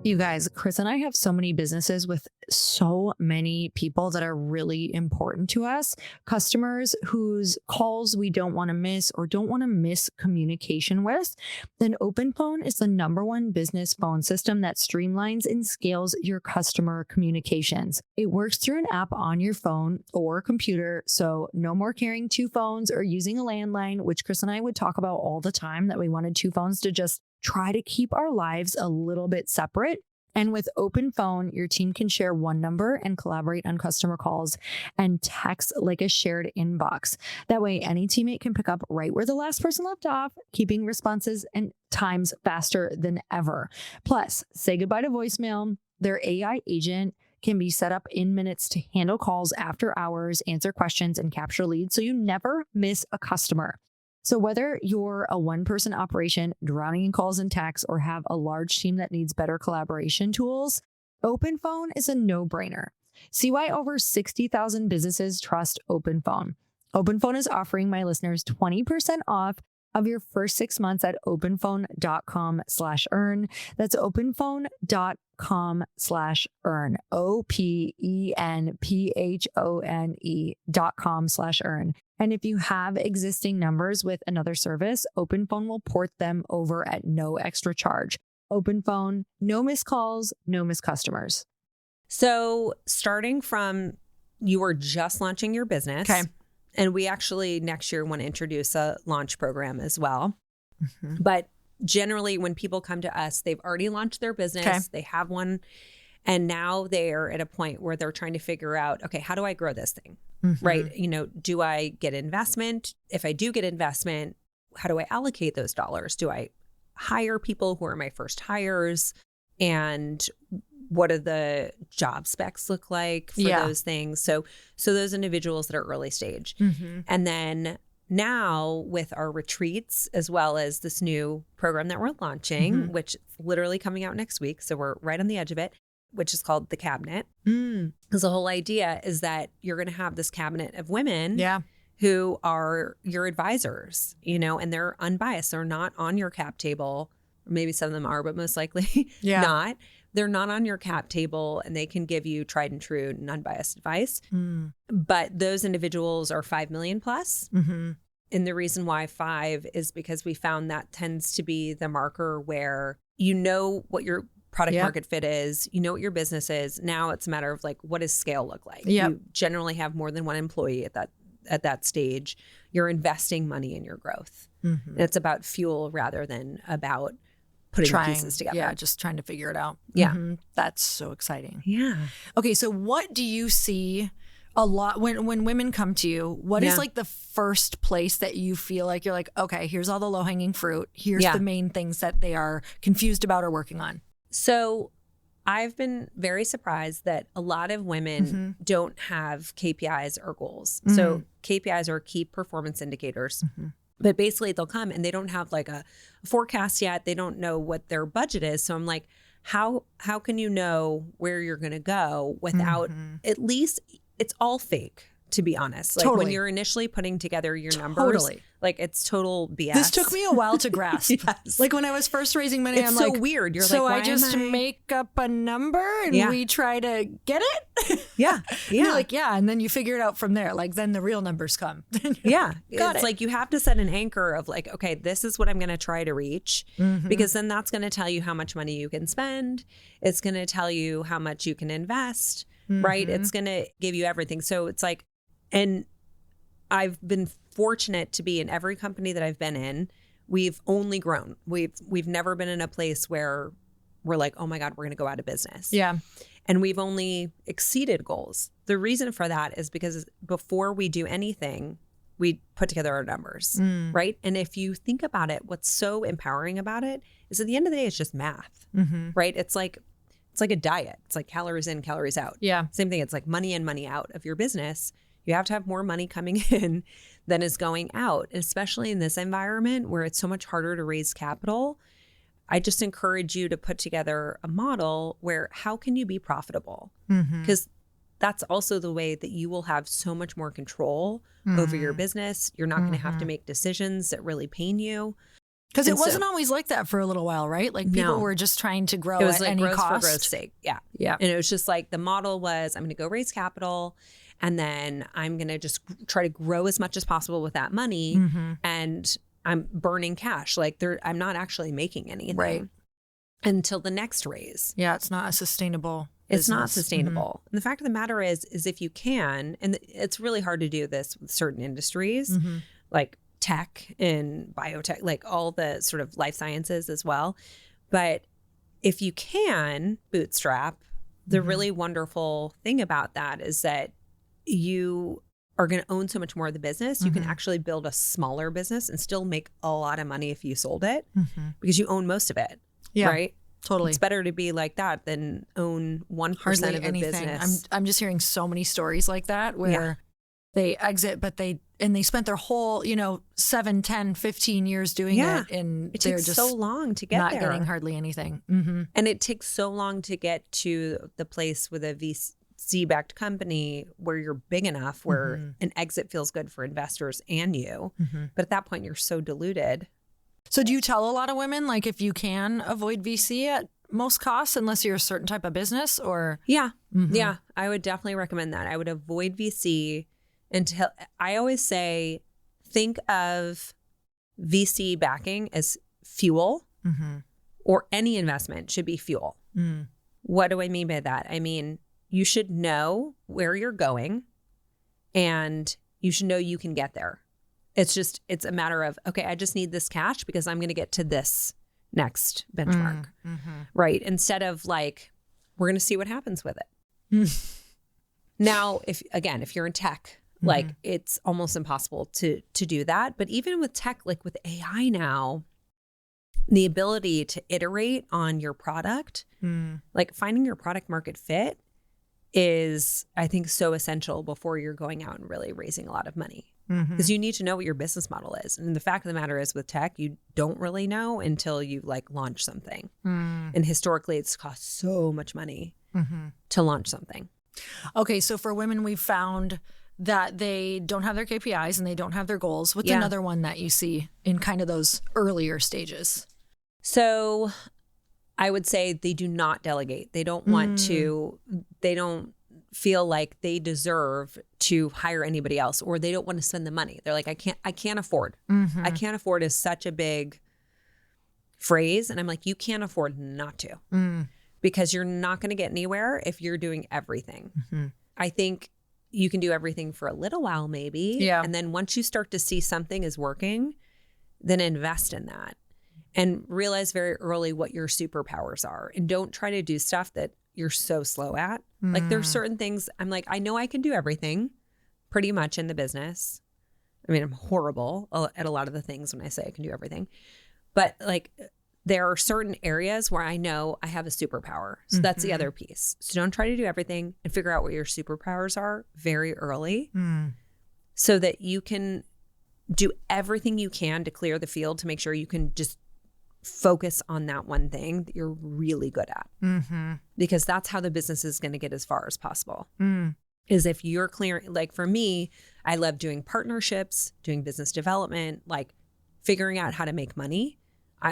A: You guys, Chris and I have so many businesses with so many people that are really important to us. Customers whose calls we don't want to miss or don't want to miss communication with. Then OpenPhone is the #1 business phone system that streamlines and scales your customer communications. It works through an app on your phone or computer, so no more carrying 2 phones or using a landline, which Chris and I would talk about all the time, that we wanted 2 phones to just try to keep our lives a little bit separate. And with Open Phone, your team can share one number and collaborate on customer calls and text like a shared inbox. That way, any teammate can pick up right where the last person left off, keeping responses and times faster than ever. Plus, say goodbye to voicemail. Their AI agent can be set up in minutes to handle calls after hours, answer questions, and capture leads so you never miss a customer. So whether you're a one-person operation drowning in calls and texts or have a large team that needs better collaboration tools, Open Phone is a no-brainer. See why over 60,000 businesses trust Open Phone. Open Phone is offering my listeners 20% off of your first 6 months at openphone.com/earn. That's openphone.com/earn. openphone.com/earn. And if you have existing numbers with another service, Open Phone will port them over at no extra charge. Open Phone, no missed calls, no missed customers.
B: So starting from you were just launching your business.
C: Okay.
B: And we actually next year want to introduce a launch program as well.
C: Mm-hmm.
B: But generally when people come to us, they've already launched their business.
C: Okay.
B: They have one. And now they're at a point where they're trying to figure out, okay, how do I grow this thing?
C: Mm-hmm.
B: Right? You know, do I get investment? If I do get investment, how do I allocate those dollars? Do I hire people who are my first hires? And what do the job specs look like for those things? So those individuals that are early stage.
C: Mm-hmm.
B: And then now with our retreats, as well as this new program that we're launching, which is literally coming out next week. So we're right on the edge of it, which is called The Cabinet. Because the whole idea is that you're going to have this cabinet of women who are your advisors, you know, and they're unbiased. They're not on your cap table. Or maybe some of them are, but most likely not. They're not on your cap table, and they can give you tried and true and unbiased advice. But those individuals are 5 million plus. And the reason why 5 is because we found that tends to be the marker where you know what your product market fit is, you know what your business is. Now it's a matter of like, what does scale look like? You generally have more than one employee at that stage. You're investing money in your growth. And it's about fuel rather than about putting the pieces together.
C: Yeah, just trying to figure it out.
B: Yeah.
C: That's so exciting.
B: Yeah.
C: Okay, so what do you see a lot when women come to you? What is like the first place that you feel like you're like, okay, here's all the low-hanging fruit. Here's the main things that they are confused about or working on.
B: So I've been very surprised that a lot of women don't have KPIs or goals. So KPIs are key performance indicators. But basically they'll come and they don't have like a forecast yet. They don't know what their budget is. So I'm like, how can you know where you're going to go without at least, it's all fake, to be honest. Like when you're initially putting together your numbers, like it's total BS.
C: This took me a while to grasp. Like when I was first raising money,
B: it's
C: I'm
B: so
C: like,
B: weird. You're
C: so
B: like,
C: I just make up a number and we try to get it. You're like, and then you figure it out from there. Like then the real numbers come.
B: It's like you have to set an anchor of like, okay, this is what I'm going to try to reach, because then that's going to tell you how much money you can spend. It's going to tell you how much you can invest, right? It's going to give you everything. So it's like, and I've been fortunate to be in every company that I've been in. We've only grown. We've never been in a place where we're like, oh my God, we're going to go out of business.
C: Yeah.
B: And we've only exceeded goals. The reason for that is because before we do anything, we put together our numbers, right? And if you think about it, what's so empowering about it is at the end of the day, it's just math, right? It's like a diet. It's like calories in, calories out.
C: Yeah.
B: Same thing. It's like money in, money out of your business. You have to have more money coming in than is going out, especially in this environment where it's so much harder to raise capital. I just encourage you to put together a model where how can you be profitable? Because that's also the way that you will have so much more control over your business. You're not going to have to make decisions that really pain you.
C: Because it wasn't always like that for a little while, right? Like people were just trying to grow at any cost.
B: For growth's sake. Yeah. And it was just like the model was, I'm going to go raise capital and then I'm going to just try to grow as much as possible with that money. And I'm burning cash. Like I'm not actually making anything until the next raise.
C: Yeah. It's not a sustainable
B: It's not sustainable. And the fact of the matter is if you can, and it's really hard to do this with certain industries, like tech and biotech, like all the sort of life sciences as well. But if you can bootstrap, the really wonderful thing about that is that you are going to own so much more of the business. You can actually build a smaller business and still make a lot of money if you sold it because you own most of it.
C: Yeah,
B: right?
C: Totally.
B: It's better to be like that than own 1% of a business.
C: I'm just hearing so many stories like that where they exit, but they spent their whole, 7, 10, 15 years doing it. And
B: it
C: they're
B: takes
C: just
B: so long to get
C: not
B: there.
C: getting hardly anything.
B: And it takes so long to get to the place with a VC-backed company where you're big enough where an exit feels good for investors and you. But at that point, you're so diluted.
C: So do you tell a lot of women, like, if you can avoid VC at most costs, unless you're a certain type of business or?
B: Yeah. Yeah. I would definitely recommend that. I would avoid VC until I always say, think of VC backing as fuel or any investment should be fuel. What do I mean by that? I mean, you should know where you're going and you should know you can get there. It's a matter of, okay, I just need this cash because I'm going to get to this next benchmark, right? Instead of like, we're going to see what happens with it. Now, if you're in tech, like it's almost impossible to do that. But even with tech, like with AI now, the ability to iterate on your product, like finding your product market fit is, I think, so essential before you're going out and really raising a lot of money. Because you need to know what your business model is. And the fact of the matter is with tech, you don't really know until you like launch something. And historically, it's cost so much money to launch something.
C: Okay, so for women, we've found that they don't have their KPIs and they don't have their goals. What's another one that you see in kind of those earlier stages?
B: So I would say they do not delegate. They don't want to, they don't feel like they deserve to hire anybody else, or they don't want to spend the money. They're like, I can't afford. I can't afford is such a big phrase. And I'm like, you can't afford not to because you're not going to get anywhere if you're doing everything. I think you can do everything for a little while maybe. Yeah. And then once you start to see something is working, then invest in that and realize very early what your superpowers are. And don't try to do stuff that you're so slow at. Like there's certain things I'm like, I know I can do everything pretty much in the business. I mean, I'm horrible at a lot of the things when I say I can do everything, but like there are certain areas where I know I have a superpower. So that's the other piece. So don't try to do everything and figure out what your superpowers are very early so that you can do everything you can to clear the field to make sure you can just focus on that one thing that you're really good at. Because that's how the business is going to get as far as possible. Is if you're clearing, like for me, I love doing partnerships, doing business development, like figuring out how to make money.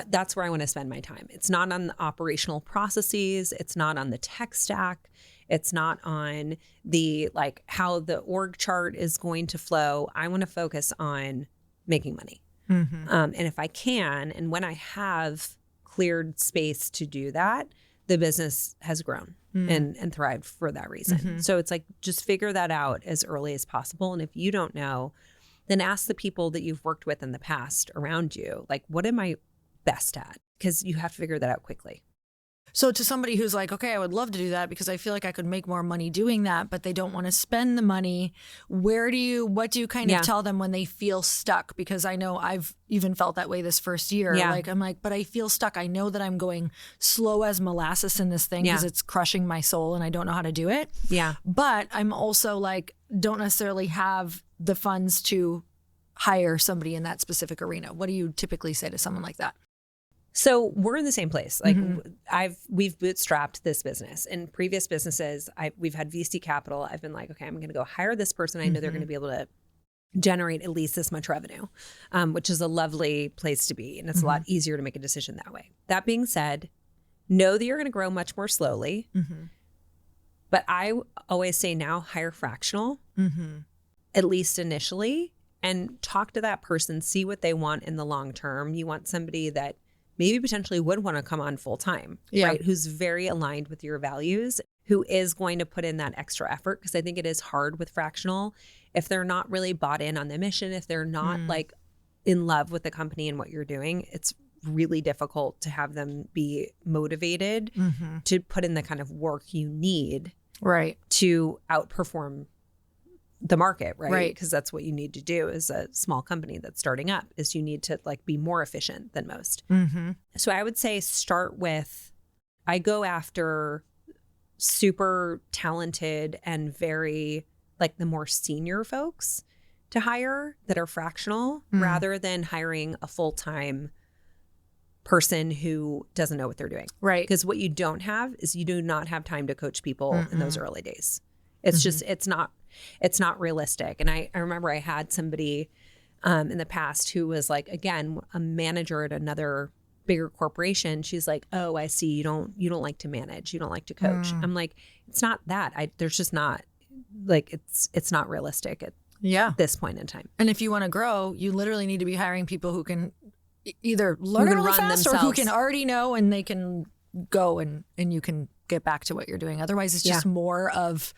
B: That's where I want to spend my time. It's not on the operational processes. It's not on the tech stack. It's not on the like how the org chart is going to flow. I want to focus on making money. And if I can, and when I have cleared space to do that, the business has grown and thrived for that reason. So it's like, just figure that out as early as possible. And if you don't know, then ask the people that you've worked with in the past around you, like, what am I best at? Because you have to figure that out quickly.
C: So to somebody who's like, okay, I would love to do that because I feel like I could make more money doing that, but they don't want to spend the money. What do you kind of tell them when they feel stuck? Because I know I've even felt that way this first year. Like, I'm like, but I feel stuck. I know that I'm going slow as molasses in this thing because it's crushing my soul and I don't know how to do it. But I'm also like, don't necessarily have the funds to hire somebody in that specific arena. What do you typically say to someone like that?
B: So we're in the same place. Like we've bootstrapped this business. In previous businesses, we've had VC capital. I've been like, okay, I'm going to go hire this person. I know they're going to be able to generate at least this much revenue, which is a lovely place to be. And it's a lot easier to make a decision that way. That being said, know that you're going to grow much more slowly. But I always say now hire fractional, at least initially, and talk to that person, see what they want in the long term. You want somebody that maybe potentially would want to come on full time, right? Who's very aligned with your values, who is going to put in that extra effort. Because I think it is hard with fractional if they're not really bought in on the mission, if they're not like in love with the company and what you're doing. It's really difficult to have them be motivated to put in the kind of work you need to outperform the market, right? Because that's what you need to do as a small company that's starting up, is you need to like be more efficient than most. So I would say start with, I go after super talented and very like the more senior folks to hire that are fractional rather than hiring a full-time person who doesn't know what they're doing.
C: Right.
B: Because what you don't have is you do not have time to coach people in those early days. It's just, it's not realistic. And I remember I had somebody in the past who was like, again, a manager at another bigger corporation. She's like, oh, I see. You don't like to manage. You don't like to coach. I'm like, it's not that. There's just not like, it's not realistic at this point in time.
C: And if you want to grow, you literally need to be hiring people who can either learn really
B: run
C: fast
B: themselves,
C: or who can already know and they can go and you can get back to what you're doing. Otherwise, it's just more of,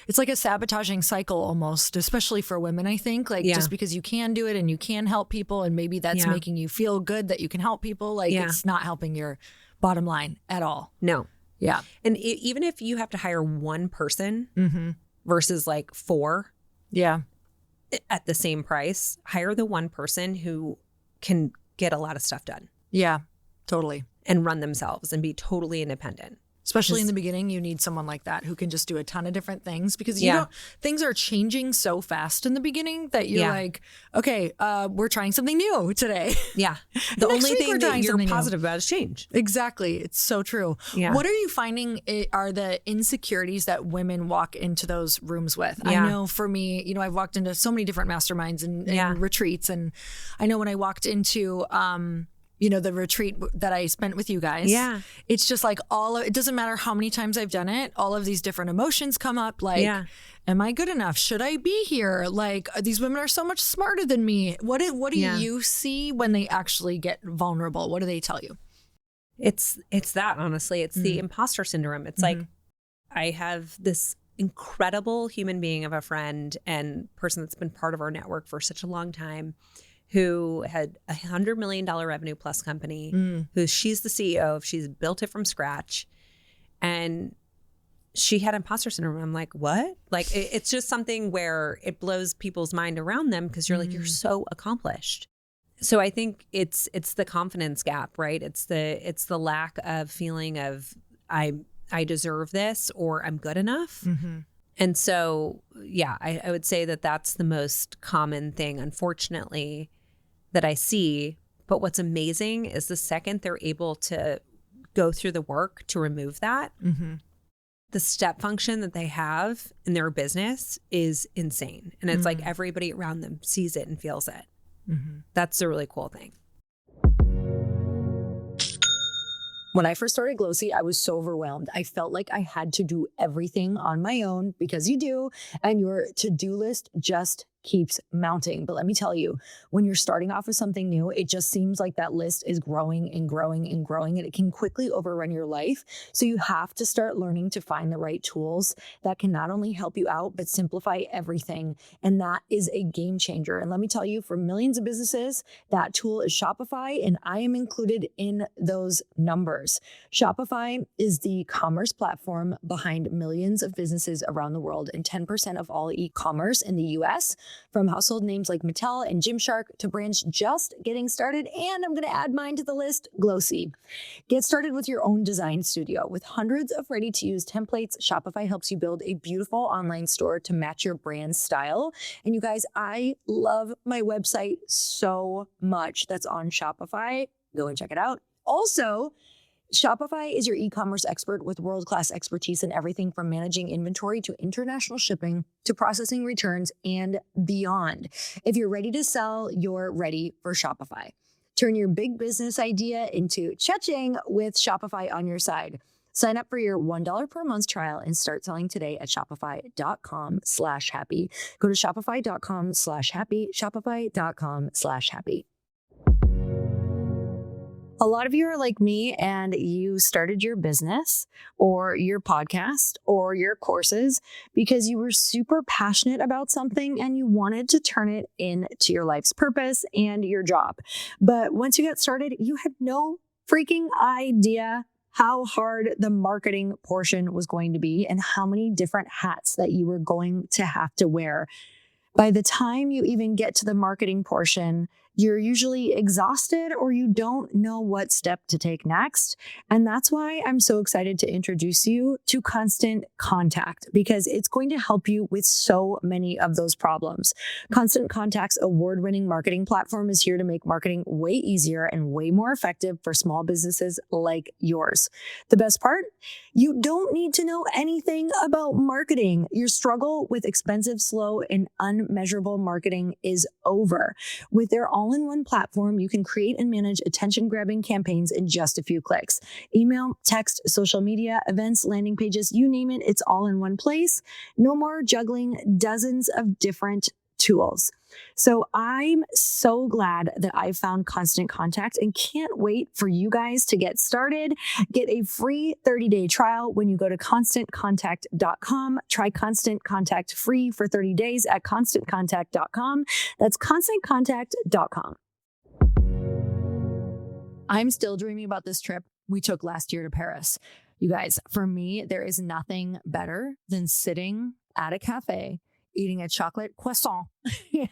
C: it's like a sabotaging cycle almost, especially for women, I think. Like just because you can do it and you can help people and maybe that's making you feel good that you can help people, like it's not helping your bottom line at all.
B: No.
C: Yeah.
B: And even if you have to hire one person versus like 4 at the same price, hire the one person who can get a lot of stuff done.
C: Yeah, totally.
B: And run themselves and be totally independent.
C: Especially in the beginning, you need someone like that who can just do a ton of different things because you don't, things are changing so fast in the beginning that you're like, okay, we're trying something new today.
B: Yeah. The only thing that you're positive about is change.
C: Exactly. It's so true. Yeah. What are you finding are the insecurities that women walk into those rooms with? I know for me, you know, I've walked into so many different masterminds and retreats. And I know when I walked into, you know, the retreat that I spent with you guys. Yeah. It's just like it doesn't matter how many times I've done it. All of these different emotions come up. Like, am I good enough? Should I be here? Like, these women are so much smarter than me. What do you see when they actually get vulnerable? What do they tell you?
B: It's that, honestly. It's the imposter syndrome. It's like, I have this incredible human being of a friend and person that's been part of our network for such a long time, who had $100 million revenue plus company, who she's the CEO of, she's built it from scratch. And she had imposter syndrome. I'm like, what? Like, it's just something where it blows people's mind around them because you're like, you're so accomplished. So I think it's the confidence gap, right? It's the lack of feeling of I deserve this or I'm good enough. And so, yeah, I would say that that's the most common thing, unfortunately, that I see. But what's amazing is the second they're able to go through the work to remove that, the step function that they have in their business is insane. And it's like everybody around them sees it and feels it. That's the really cool thing.
A: When I first started Glossy, I was so overwhelmed. I felt like I had to do everything on my own because you do, and your to-do list just keeps mounting. But let me tell you, when you're starting off with something new, it just seems like that list is growing and growing and growing, and it can quickly overrun your life. So you have to start learning to find the right tools that can not only help you out, but simplify everything. And that is a game changer. And let me tell you, for millions of businesses, that tool is Shopify, and I am included in those numbers. Shopify is the commerce platform behind millions of businesses around the world, and 10% of all e-commerce in the US, from household names like Mattel and Gymshark to brands just getting started. And I'm going to add mine to the list, Glossy. Get started with your own design studio. With hundreds of ready-to-use templates, Shopify helps you build a beautiful online store to match your brand style. And you guys, I love my website so much that's on Shopify. Go and check it out. Also, Shopify is your e-commerce expert with world-class expertise in everything from managing inventory to international shipping to processing returns and beyond. If you're ready to sell, you're ready for Shopify. Turn your big business idea into cha-ching with Shopify on your side. Sign up for your $1 per month trial and start selling today at shopify.com/happy. Go to shopify.com/happy, shopify.com/happy. A lot of you are like me and you started your business or your podcast or your courses because you were super passionate about something and you wanted to turn it into your life's purpose and your job. But once you got started, you had no freaking idea how hard the marketing portion was going to be and how many different hats that you were going to have to wear. By the time you even get to the marketing portion, you're usually exhausted or you don't know what step to take next. And that's why I'm so excited to introduce you to Constant Contact, because it's going to help you with so many of those problems. Constant Contact's award-winning marketing platform is here to make marketing way easier and way more effective for small businesses like yours. The best part? You don't need to know anything about marketing. Your struggle with expensive, slow, and unmeasurable marketing is over. With their all-in-one platform, you can create and manage attention-grabbing campaigns in just a few clicks. Email, text, social media, events, landing pages, you name it, it's all in one place. No more juggling dozens of different tools. So I'm so glad that I found Constant Contact and can't wait for you guys to get started. Get a free 30-day trial when you go to constantcontact.com. Try Constant Contact free for 30 days at constantcontact.com. That's constantcontact.com. I'm still dreaming about this trip we took last year to Paris. You guys, for me, there is nothing better than sitting at a cafe, eating a chocolate croissant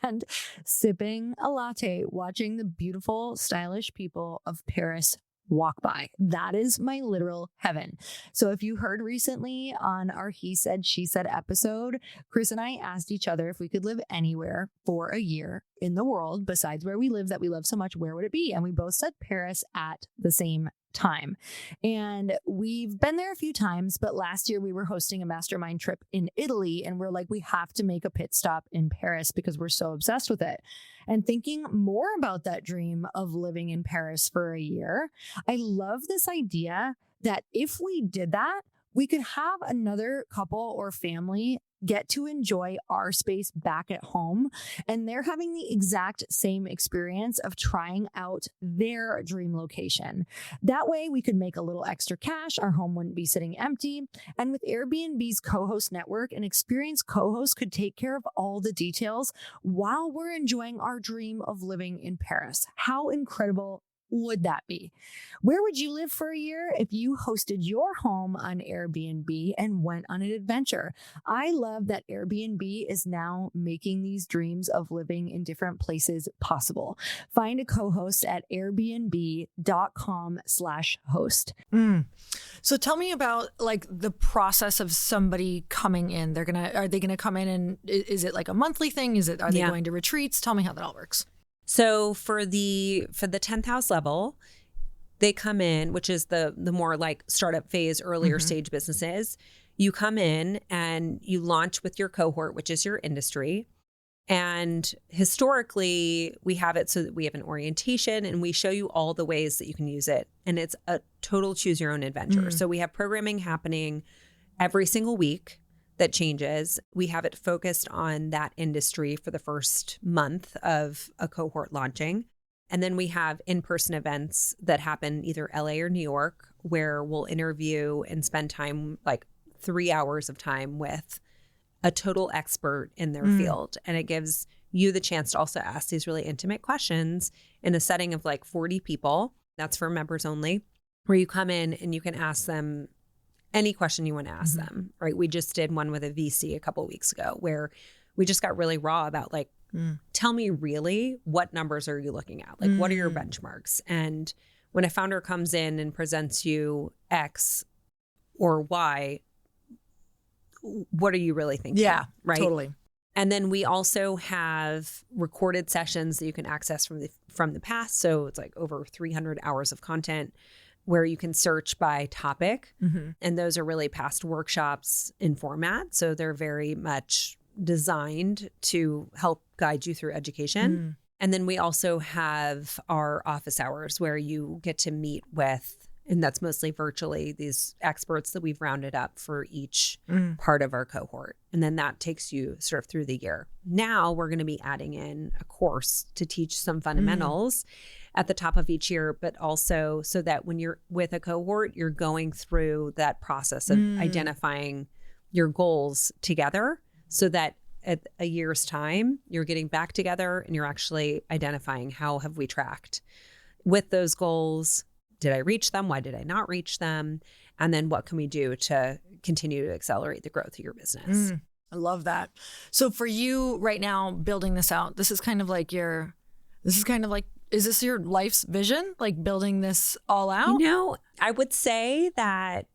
A: and sipping a latte, watching the beautiful, stylish people of Paris walk by. That is my literal heaven. So if you heard recently on our He Said, She Said episode, Chris and I asked each other if we could live anywhere for a year in the world besides where we live that we love so much, where would it be? And we both said Paris at the same time. And we've been there a few times, but last year we were hosting a mastermind trip in Italy and we're like, we have to make a pit stop in Paris because we're so obsessed with it. And thinking more about that dream of living in Paris for a year, I love this idea that if we did that, we could have another couple or family get to enjoy our space back at home. And they're having the exact same experience of trying out their dream location. That way we could make a little extra cash. Our home wouldn't be sitting empty. And with Airbnb's co-host network, an experienced co-host could take care of all the details while we're enjoying our dream of living in Paris. How incredible would that be? Where would you live for a year if you hosted your home on Airbnb and went on an adventure? I love that Airbnb is now making these dreams of living in different places possible. Find a co-host at airbnb.com/host.
C: So tell me about like the process of somebody coming in. Are they gonna come in and is it like a monthly thing? Are they going to retreats? Tell me how that all works.
B: So for the 10th house level, they come in, which is the more like startup phase, earlier stage businesses. You come in and you launch with your cohort, which is your industry. And historically, we have it so that we have an orientation and we show you all the ways that you can use it. And it's a total choose your own adventure. So we have programming happening every single week that changes. We have it focused on that industry for the first month of a cohort launching. And then we have in-person events that happen either LA or New York, where we'll interview and spend time, like 3 hours of time with a total expert in their field. And it gives you the chance to also ask these really intimate questions in a setting of like 40 people. That's for members only, where you come in and you can ask them any question you want to ask them, right? We just did one with a VC a couple of weeks ago where we just got really raw about like, tell me really, what numbers are you looking at? Like, what are your benchmarks? And when a founder comes in and presents you X or Y, what are you really thinking?
C: Yeah,
B: right.
C: Totally.
B: And then we also have recorded sessions that you can access from the past. So it's like over 300 hours of content where you can search by topic. And those are really past workshops in format. So they're very much designed to help guide you through education. And then we also have our office hours where you get to meet with, and that's mostly virtually, these experts that we've rounded up for each part of our cohort. And then that takes you sort of through the year. Now we're going to be adding in a course to teach some fundamentals at the top of each year, but also so that when you're with a cohort, you're going through that process of identifying your goals together so that at a year's time, you're getting back together and you're actually identifying how have we tracked with those goals. Did I reach them? Why did I not reach them? And then what can we do to continue to accelerate the growth of your business?
C: I love that. So for you right now, building this out, is this your life's vision? Like building this all out?
B: I would say that,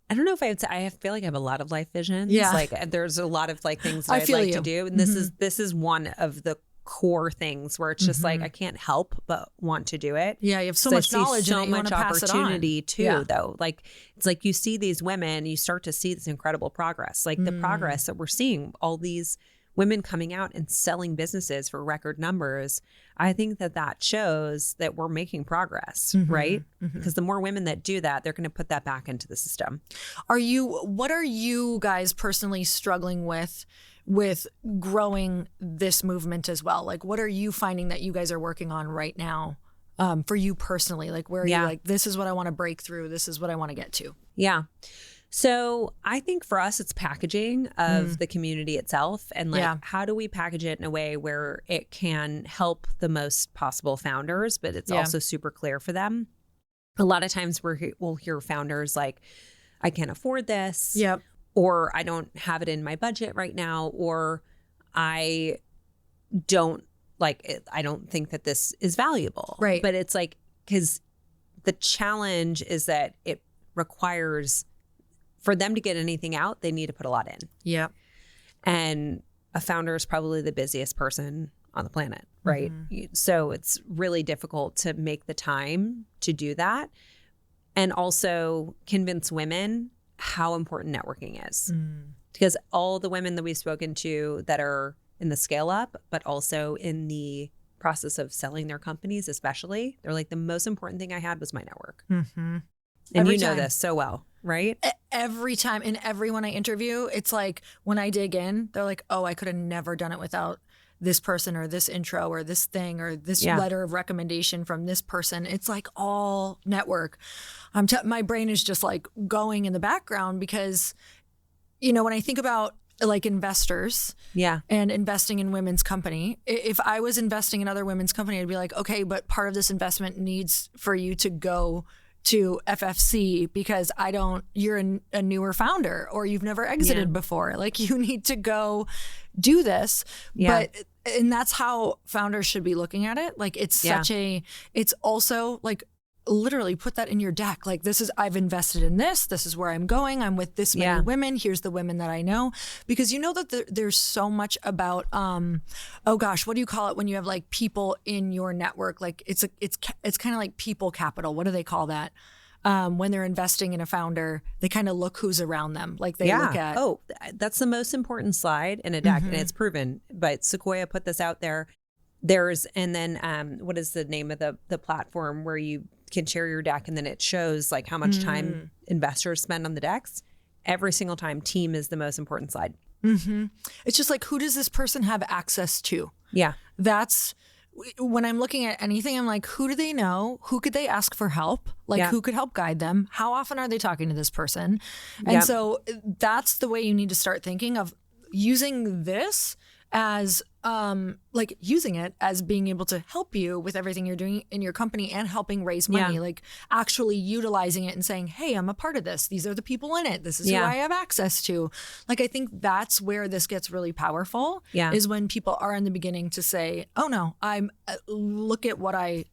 B: I don't know if I would say, I feel like I have a lot of life visions.
C: Yeah.
B: Like there's a lot of like things that I'd like to do. And this is one of the core things where it's just like, I can't help but want to do it.
C: Yeah. You have so much knowledge
B: so
C: and
B: much opportunity too, though. Like, it's like you see these women, you start to see this incredible progress, like the progress that we're seeing, all these women coming out and selling businesses for record numbers. I think that shows that we're making progress, right? Because the more women that do that, they're going to put that back into the system.
C: What are you guys personally struggling with growing this movement as well? Like, what are you finding that you guys are working on right now for you personally? Like, where are you like, this is what I want to break through. This is what I want to get to. Yeah.
B: So I think for us, it's packaging of the community itself. And like, how do we package it in a way where it can help the most possible founders, but it's also super clear for them? A lot of times we'll hear founders like, I can't afford this.
C: Yep.
B: Or I don't have it in my budget right now. Or I don't think that this is valuable.
C: Right.
B: But it's like, because the challenge is that it requires, for them to get anything out, they need to put a lot in.
C: Yeah.
B: And a founder is probably the busiest person on the planet, right? So it's really difficult to make the time to do that. And also convince women how important networking is. Because all the women that we've spoken to that are in the scale up, but also in the process of selling their companies, especially, they're like, the most important thing I had was my network. And
C: Every
B: you know
C: time.
B: this so well, right?
C: Every time, and everyone I interview, it's like when I dig in, they're like, oh, I could have never done it without this person or this intro or this thing or this letter of recommendation from this person. It's like all network. My brain is just like going in the background because, when I think about like investors and investing in women's company, if I was investing in other women's company, I'd be like, okay, but part of this investment needs for you to go to FFC because you're a newer founder or you've never exited before. Like you need to go do this. And that's how founders should be looking at it. Like it's it's also like literally put that in your deck. Like I've invested in this. This is where I'm going. I'm with this many women. Here's the women that I know. Because you know that there's so much about, oh gosh, what do you call it when you have like people in your network? Like it's kind of like people capital. What do they call that? When they're investing in a founder, they kind of look who's around them. Like they look at.
B: Oh, that's the most important slide in a deck. And it's proven, but Sequoia put this out there. And then what is the name of the platform where you can share your deck and then it shows like how much time investors spend on the decks? Every single time, team is the most important slide.
C: It's just like, who does this person have access to?
B: Yeah.
C: That's when I'm looking at anything, I'm like, who do they know? Who could they ask for help? Like who could help guide them? How often are they talking to this person? And so that's the way you need to start thinking of using this as using it as being able to help you with everything you're doing in your company and helping raise money, like actually utilizing it and saying, hey, I'm a part of this. These are the people in it. This is who I have access to. Like, I think that's where this gets really powerful is when people are in the beginning to say, oh no, I'm look at what I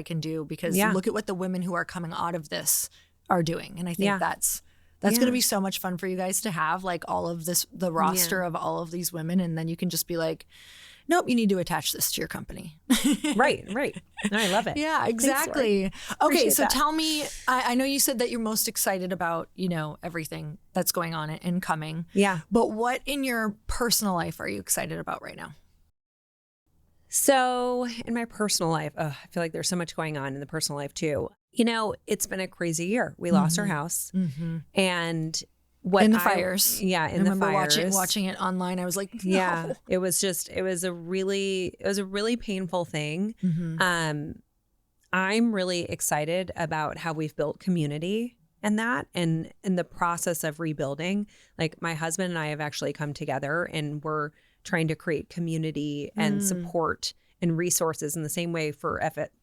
C: can do because look at what the women who are coming out of this are doing. And I think that's going to be so much fun for you guys to have, like all of this, the roster of all of these women. And then you can just be like, nope, you need to attach this to your company.
B: Right. I love it.
C: Yeah, exactly. Okay, so tell me, I know you said that you're most excited about, everything that's going on and coming.
B: Yeah.
C: But what in your personal life are you excited about right now?
B: So in my personal life, I feel like there's so much going on in the personal life too. It's been a crazy year. We lost our house and
C: in the fires.
B: Yeah,
C: in the fires. Watching it online. I was like, no.
B: Yeah, it was a really painful thing.
C: Mm-hmm.
B: I'm really excited about how we've built community and that, and in the process of rebuilding, like my husband and I have actually come together and we're trying to create community and support and resources in the same way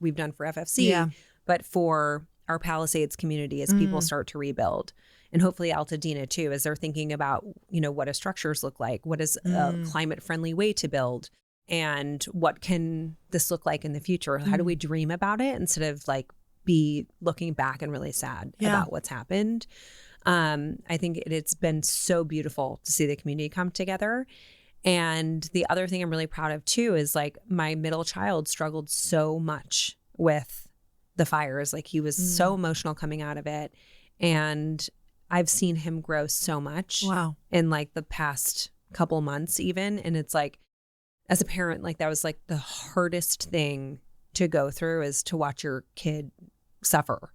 B: we've done for FFC, but for our Palisades community as people start to rebuild. And hopefully Altadena too, as they're thinking about, what do structures look like? What is a climate friendly way to build? And what can this look like in the future? How do we dream about it instead of like be looking back and really sad about what's happened? I think it's been so beautiful to see the community come together. And the other thing I'm really proud of too is like my middle child struggled so much with the fires. Like he was so emotional coming out of it. And I've seen him grow so much in like the past couple months even. And it's like, as a parent, like that was like the hardest thing to go through, is to watch your kid suffer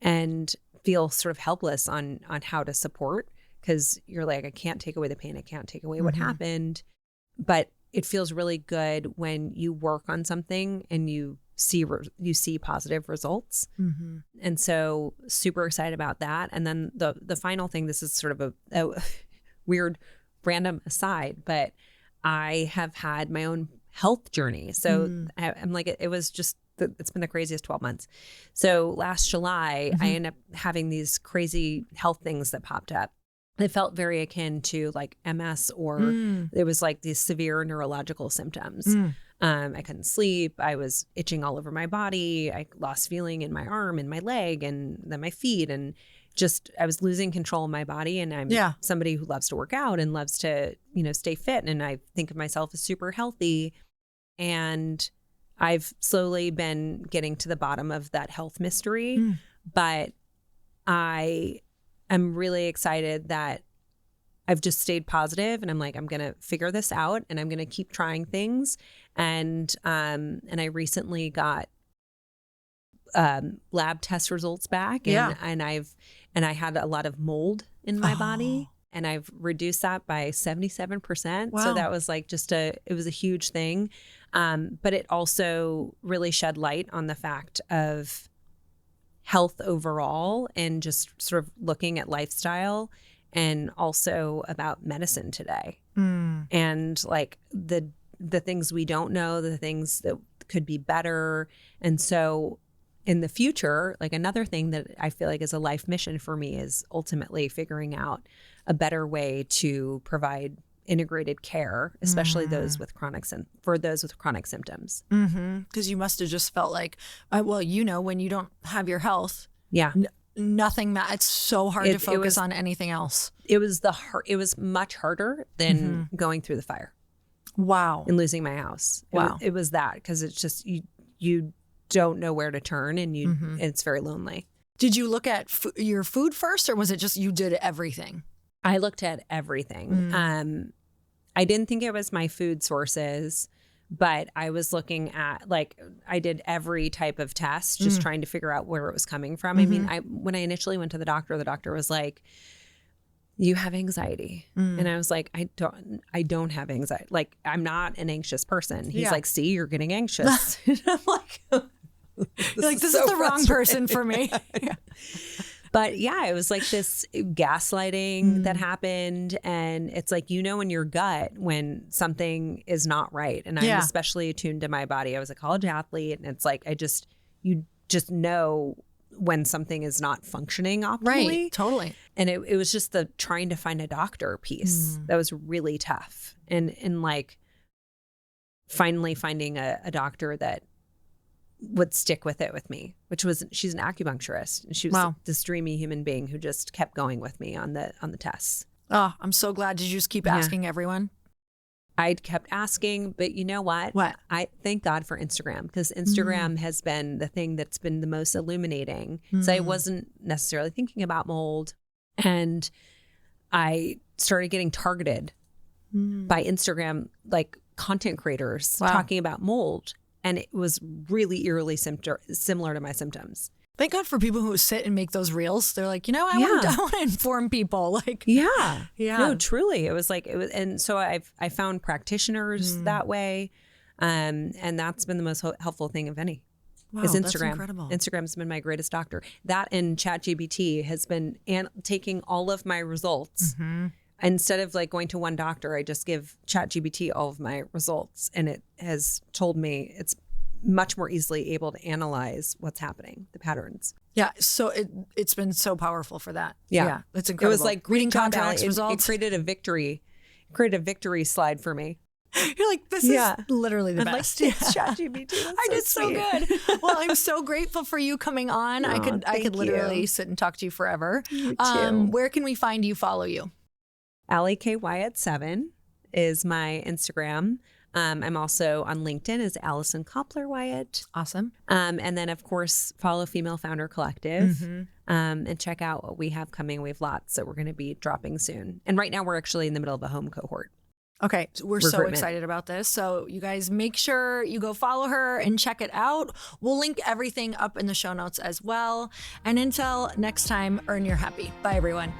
B: and feel sort of helpless on how to support, because you're like, I can't take away the pain. I can't take away what happened. But it feels really good when you work on something and you see positive results. And so super excited about that. And then the final thing, this is sort of a weird random aside, but I have had my own health journey. So I'm like, it's been the craziest 12 months. So last July, I ended up having these crazy health things that popped up. They felt very akin to like MS, or it was like these severe neurological symptoms. I couldn't sleep. I was itching all over my body. I lost feeling in my arm and my leg and then my feet, and I was losing control of my body. And I'm somebody who loves to work out and loves to, stay fit. And I think of myself as super healthy. And I've slowly been getting to the bottom of that health mystery. But I am really excited that I've just stayed positive, and I'm like, I'm going to figure this out and I'm going to keep trying things. And I recently got lab test results back, and I had a lot of mold in my body, and I've reduced that by 77%.
C: Wow.
B: So that was like it was a huge thing. But it also really shed light on the fact of health overall, and just sort of looking at lifestyle, and also about medicine today. And like the things we don't know, the things that could be better. And so in the future, like another thing that I feel like is a life mission for me is ultimately figuring out a better way to provide integrated care, especially for those with chronic symptoms.
C: Because you must have just felt like, when you don't have your health, nothing. It's so hard to focus on anything else.
B: It was much harder than going through the fire.
C: Wow.
B: And losing my house.
C: Wow.
B: It was that, because it's just you don't know where to turn, and it's very lonely.
C: Did you look at your food first, or was it just you did everything?
B: I looked at everything. I didn't think it was my food sources, but I was looking at, like, I did every type of test, just trying to figure out where it was coming from. I mean, when I initially went to the doctor was like, you have anxiety. And I was like, I don't have anxiety. Like, I'm not an anxious person. He's like, see, you're getting anxious. And I'm like,
C: this is the wrong person for me.
B: But yeah, it was like this gaslighting that happened. And it's like, in your gut when something is not right. And I'm especially attuned to my body. I was a college athlete, and it's like, you just know when something is not functioning optimally.
C: Right, totally.
B: And it was just the trying to find a doctor piece that was really tough. And like finally finding a doctor that would stick with me, she's an acupuncturist, and she was this dreamy human being who just kept going with me on the tests.
C: Oh, I'm so glad. Did you just keep asking everyone?
B: I kept asking, but you know what? I thank God for Instagram, because Instagram has been the thing that's been the most illuminating. So I wasn't necessarily thinking about mold, and I started getting targeted by Instagram, like content creators talking about mold. And it was really eerily similar to my symptoms.
C: Thank God for people who sit and make those reels. They're like, I want to inform people. Like,
B: yeah. No, truly. It was, and so I found practitioners that way. And that's been the most helpful thing of any.
C: Wow,
B: is Instagram.
C: That's incredible.
B: Instagram's been my greatest doctor. That and ChatGPT has been taking all of my results. Instead of like going to one doctor, I just give ChatGPT all of my results, and it has told me it's much more easily able to analyze what's happening, the patterns.
C: Yeah, so it's been so powerful for that.
B: Yeah,
C: that's incredible.
B: It was like
C: reading
B: job,
C: contracts, results.
B: It created a victory slide for me.
C: You're like, this is literally the best.
B: Like, it's ChatGPT.
C: I did so good. Well, I'm so grateful for you coming on. I could literally sit and talk to you forever.
B: You too.
C: Where can we find you? Follow you.
B: Allie K Wyatt 7 is my Instagram. I'm also on LinkedIn as Alison Koppler Wyatt.
C: Awesome.
B: And then, of course, follow Female Founder Collective and check out what we have coming. We have lots that we're going to be dropping soon. And right now, we're actually in the middle of a home cohort.
C: Okay, we're so excited about this. So you guys make sure you go follow her and check it out. We'll link everything up in the show notes as well. And until next time, earn your happy. Bye, everyone.